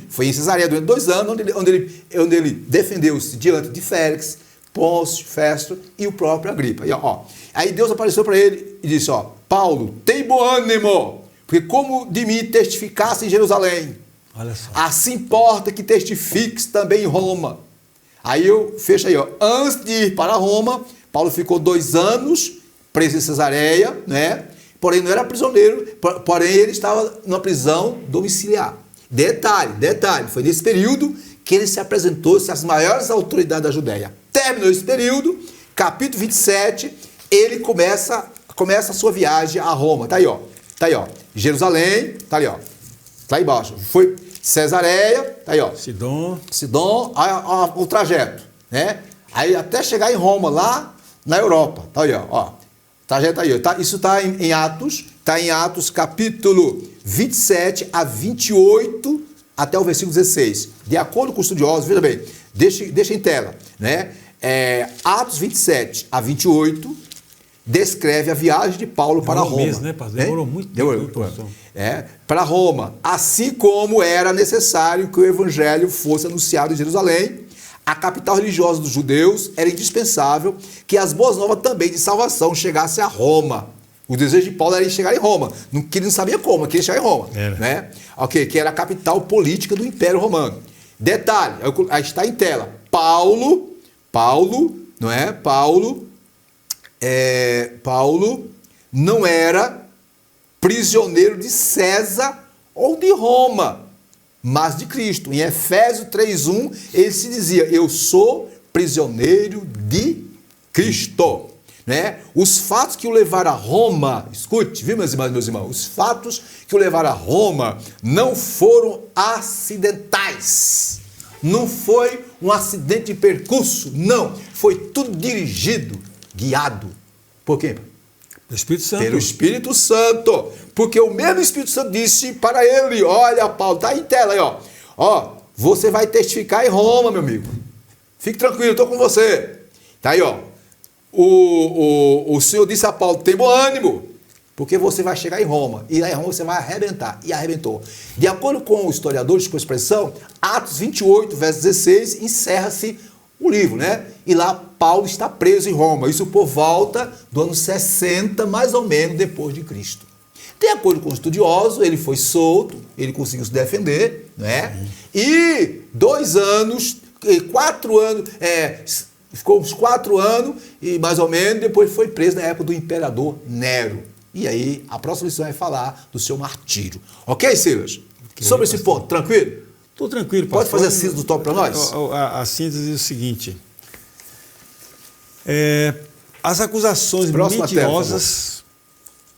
Foi em Cesareia durante 2 anos, onde ele defendeu-se diante de Félix, Pôncio, Festo e o próprio Agripa. E, ó, aí Deus apareceu para ele e disse, ó, Paulo, tem bom ânimo, porque como de mim testificasse em Jerusalém, olha só, assim importa que testifiques também em Roma. Aí eu fecho aí, ó, antes de ir para Roma, Paulo ficou 2 anos preso em Cesareia, né? Porém, não era prisioneiro, porém ele estava numa prisão domiciliar. Detalhe, foi nesse período que ele se apresentou às maiores autoridades da Judéia. Terminou esse período, capítulo 27, ele começa a sua viagem a Roma. Tá aí, ó. Jerusalém, tá ali, ó. Tá aí embaixo. Foi Cesareia, tá aí, ó. Sidom, o trajeto, né? Aí até chegar em Roma, lá na Europa. Tá aí, ó. Trajeto aí, tá? Isso está em Atos, capítulo 27 a 28, até o versículo 16. De acordo com os estudiosos, veja bem, deixa em tela, né? Atos 27 a 28 descreve a viagem de Paulo para Roma. Mesmo, né, pastor? Demorou muito tempo. Para Roma, assim como era necessário que o evangelho fosse anunciado em Jerusalém, a capital religiosa dos judeus, era indispensável que as boas novas também de salvação chegassem a Roma. O desejo de Paulo era chegar em Roma, que ele não sabia como, queria chegar em Roma, né? Okay, que era a capital política do Império Romano. Detalhe, aí está em tela, Paulo, não é? Paulo não era prisioneiro de César ou de Roma, mas de Cristo. Em Efésios 3:1, ele se dizia, eu sou prisioneiro de Cristo. Né? Os fatos que o levaram a Roma, escute, viu, meus irmãos, os fatos que o levaram a Roma não foram acidentais. Não foi um acidente de percurso, não. Foi tudo dirigido, guiado. Por quê? Pelo Espírito Santo. Porque o mesmo Espírito Santo disse para ele, olha, Paulo, tá em tela aí, ó. Você vai testificar em Roma, meu amigo. Fique tranquilo, eu estou com você. Tá aí, ó. O Senhor disse a Paulo, tem bom ânimo, porque você vai chegar em Roma. E aí em Roma você vai arrebentar. E arrebentou. De acordo com os historiadores, com a expressão, Atos 28, verso 16, encerra-se o livro, né? E lá Paulo está preso em Roma. Isso por volta do ano 60, mais ou menos, depois de Cristo. De acordo com os estudiosos, ele foi solto, ele conseguiu se defender, né? E 2 anos, 4 anos, ficou uns 4 anos, e mais ou menos, depois foi preso na época do imperador Nero. E aí, a próxima lição vai falar do seu martírio. Ok, Silas? Sobre esse ponto, tranquilo? Estou tranquilo, pastor. Pode fazer a síntese do top para nós? A síntese é o seguinte. As acusações mentirosas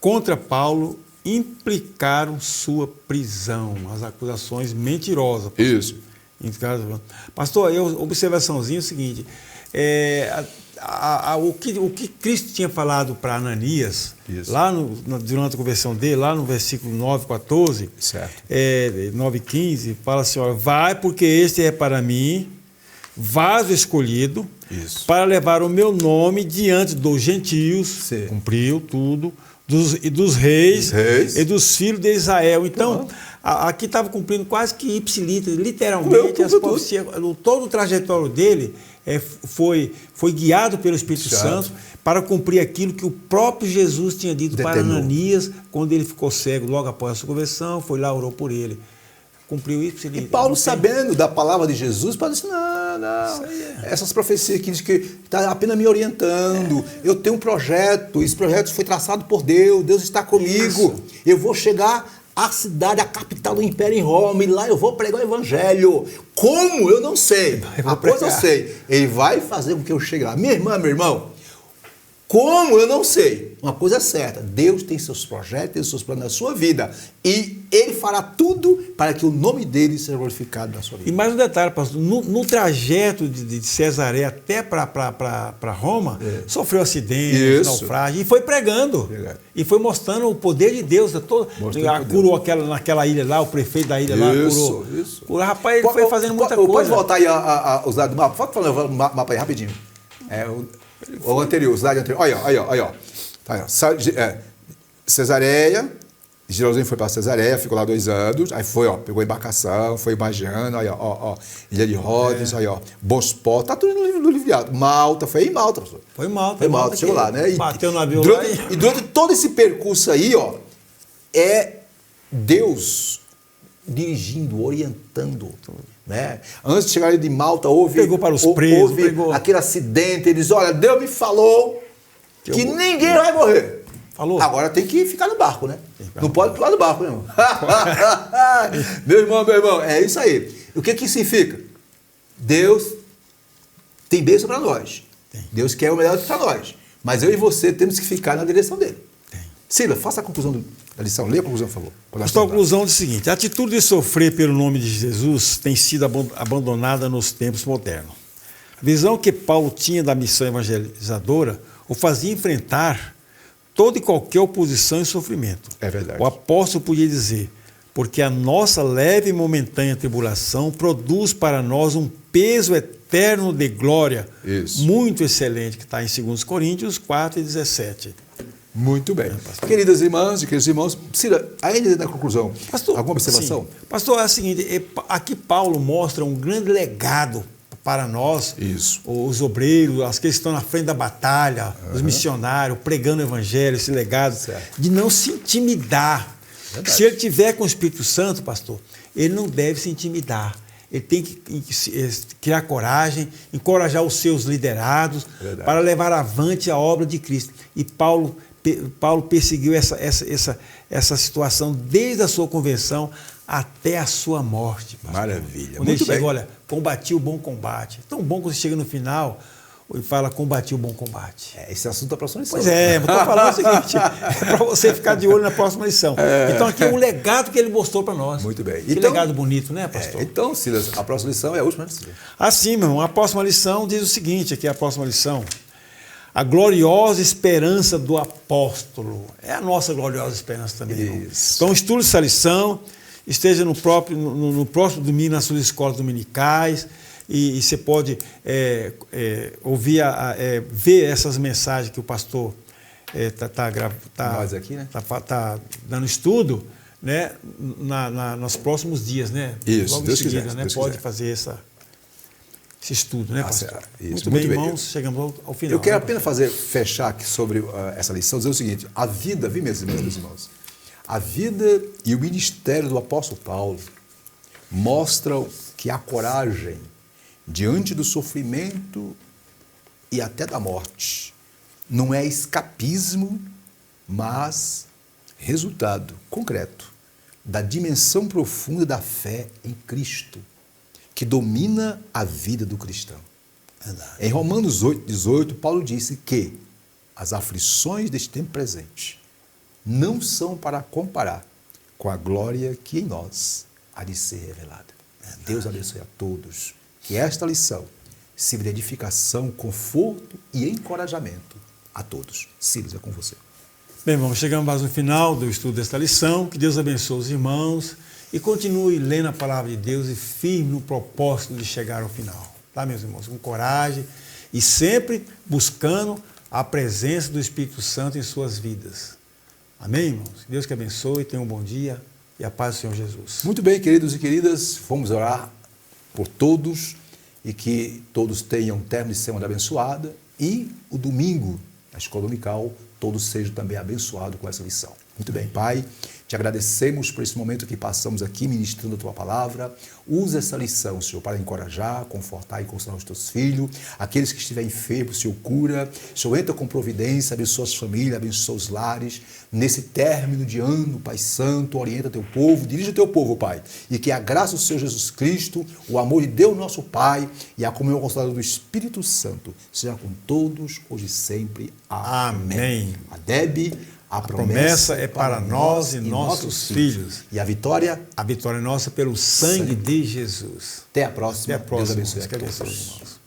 contra Paulo implicaram sua prisão. As acusações mentirosas. Isso. Pastor, observaçãozinha é o seguinte. O que Cristo tinha falado para Ananias, lá durante a conversão dele, lá no versículo 9:14, 9:15, fala assim, olha, vai porque este é para mim vaso escolhido, para levar o meu nome diante dos gentios, cumpriu tudo, dos reis e dos filhos de Israel. Então, aqui estava cumprindo quase que ipsiliter, literalmente, as profecias, todo o trajetório dele foi guiado pelo Espírito Santo para cumprir aquilo que o próprio Jesus tinha dito para Ananias, quando ele ficou cego logo após a sua conversão, foi lá, orou por ele. cumpriu isso. E Paulo, sabendo da palavra de Jesus, Paulo disse, não, essas profecias que dizem que está apenas me orientando, eu tenho um projeto, esse projeto foi traçado por Deus, Deus está comigo, eu vou chegar à cidade, à capital do Império em Roma, e lá eu vou pregar o Evangelho. Como? Eu não sei. A coisa eu sei. Ele vai fazer com que eu chegue lá. Minha irmã, meu irmão, como? Eu não sei. Uma coisa é certa, Deus tem seus projetos, tem seus planos na sua vida. E Ele fará tudo para que o nome dele seja glorificado na sua vida. E mais um detalhe, pastor, no trajeto de Cesareia até para Roma, sofreu acidente, naufrágio, e foi pregando. E foi mostrando o poder de Deus. Curou naquela ilha lá, o prefeito da ilha lá curou. O rapaz ele foi fazendo muita coisa. Pode voltar aí a usar do mapa? Pode falar o mapa aí rapidinho. O anterior, o slide anterior. Olha. Cesareia, Jerusalém foi para Cesareia, ficou lá 2 anos, aí foi, pegou a embarcação, foi imaginando, Ilha de Rodes, Bospor, tá tudo no livro. Malta, foi em Malta, professor. Foi em Malta, chegou lá, né? Bateu no avião lá e durante todo esse percurso aí, é Deus dirigindo, orientando, né? Antes de chegar de Malta, pegou para os presos, houve aquele acidente, eles, olha, Deus me falou que ninguém vai morrer. Falou. Agora tem que ficar no barco, né? Não pode pular do barco, meu irmão. meu irmão, é isso aí. O que significa? Deus tem bênção para nós. Deus quer o melhor para nós. Mas eu e você temos que ficar na direção dele. Silas, faça a conclusão da lição. Lê a conclusão, por favor. A conclusão é o seguinte: a atitude de sofrer pelo nome de Jesus tem sido abandonada nos tempos modernos. A visão que Paulo tinha da missão evangelizadora o fazia enfrentar toda e qualquer oposição e sofrimento. É verdade. O apóstolo podia dizer, porque a nossa leve e momentânea tribulação produz para nós um peso eterno de glória, muito excelente, que está em 2 Coríntios 4:17. Muito bem. Queridas irmãs e queridos irmãos, Cira, ainda na conclusão, pastor, alguma observação? Sim. Pastor, é o seguinte, aqui Paulo mostra um grande legado para nós, os obreiros, as que estão na frente da batalha, os missionários, pregando o evangelho, esse legado, de não se intimidar. Verdade. Se ele tiver com o Espírito Santo, pastor, ele não deve se intimidar. Ele tem que criar coragem, encorajar os seus liderados para levar avante a obra de Cristo. E Paulo perseguiu essa situação desde a sua conversão até a sua morte. Pastor. Maravilha. Quando ele chega, olha, combati o bom combate. Tão bom que você chega no final e fala, combati o bom combate. Esse assunto da próxima lição. Pois é, mas estou falando o seguinte, é para você ficar de olho na próxima lição. Então aqui é um legado que ele mostrou para nós. Muito bem. Que legado bonito, né, pastor? Então, Silas, a próxima lição é a última lição. Assim, meu irmão, a próxima lição diz o seguinte, aqui é a próxima lição. A gloriosa esperança do apóstolo. É a nossa gloriosa esperança também. Isso. Então, estude essa lição, esteja no próximo domingo nas suas escolas dominicais e você pode ouvir, ver essas mensagens que o pastor está dando estudo, né, nos próximos dias, né? Isso, logo Deus em seguida, quiser, né? Deus Pode quiser. fazer esse estudo, né, pastor? Isso, muito bem, irmãos, chegamos ao final. Eu quero apenas fechar aqui sobre essa lição, dizer o seguinte: a vida, viu, meus irmãos? A vida e o ministério do apóstolo Paulo mostram que a coragem diante do sofrimento e até da morte não é escapismo, mas resultado concreto da dimensão profunda da fé em Cristo, que domina a vida do cristão. Em Romanos 8:18, Paulo disse que as aflições deste tempo presente não são para comparar com a glória que em nós há de ser revelada. Deus abençoe a todos. Que esta lição sirva de edificação, conforto e encorajamento a todos. Silas, é com você. Bem, vamos chegando mais no final do estudo desta lição. Que Deus abençoe os irmãos e continue lendo a palavra de Deus e firme no propósito de chegar ao final. Tá, meus irmãos? Com coragem e sempre buscando a presença do Espírito Santo em suas vidas. Amém, irmãos? Deus que abençoe, tenha um bom dia e a paz do Senhor Jesus. Muito bem, queridos e queridas, vamos orar por todos e que todos tenham um término de semana abençoada e o domingo, na escola dominical, todos sejam também abençoados com essa lição. Muito bem, Pai, te agradecemos por esse momento que passamos aqui ministrando a Tua palavra. Usa essa lição, Senhor, para encorajar, confortar e consolar os Teus filhos. Aqueles que estiverem enfermos, Senhor, cura. Senhor, entra com providência, abençoa as famílias, abençoa os lares. Nesse término de ano, Pai Santo, orienta Teu povo, dirige o Teu povo, Pai. E que a graça do Senhor Jesus Cristo, o amor de Deus, nosso Pai, e a comunhão consoladora do Espírito Santo seja com todos, hoje e sempre. Amém. A Deb, a promessa é para nós e nossos filhos. E a vitória? A vitória é nossa pelo sangue de Jesus. Até a próxima. Até a próxima. Deus abençoe Que a todos, abençoe. irmãos.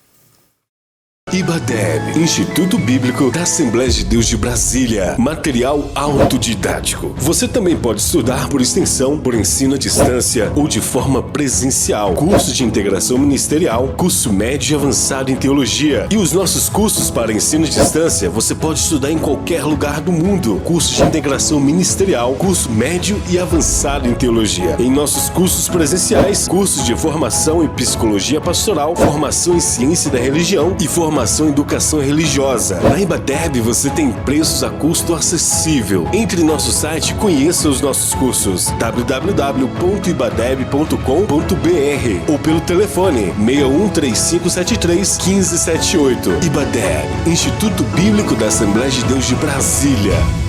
IBADEB, Instituto Bíblico da Assembleia de Deus de Brasília. Material autodidático. Você também pode estudar por extensão, por ensino à distância ou de forma presencial. Curso de integração ministerial, curso médio e avançado em teologia. E os nossos cursos para ensino à distância você pode estudar em qualquer lugar do mundo. Curso de integração ministerial, curso médio e avançado em teologia. Em nossos cursos presenciais, cursos de formação em psicologia pastoral, formação em ciência da religião e formação em educação religiosa. Na IBADEB você tem preços a custo acessível. Entre em nosso site e conheça os nossos cursos www.ibadeb.com.br ou pelo telefone 613573 1578. IBADEB, Instituto Bíblico da Assembleia de Deus de Brasília.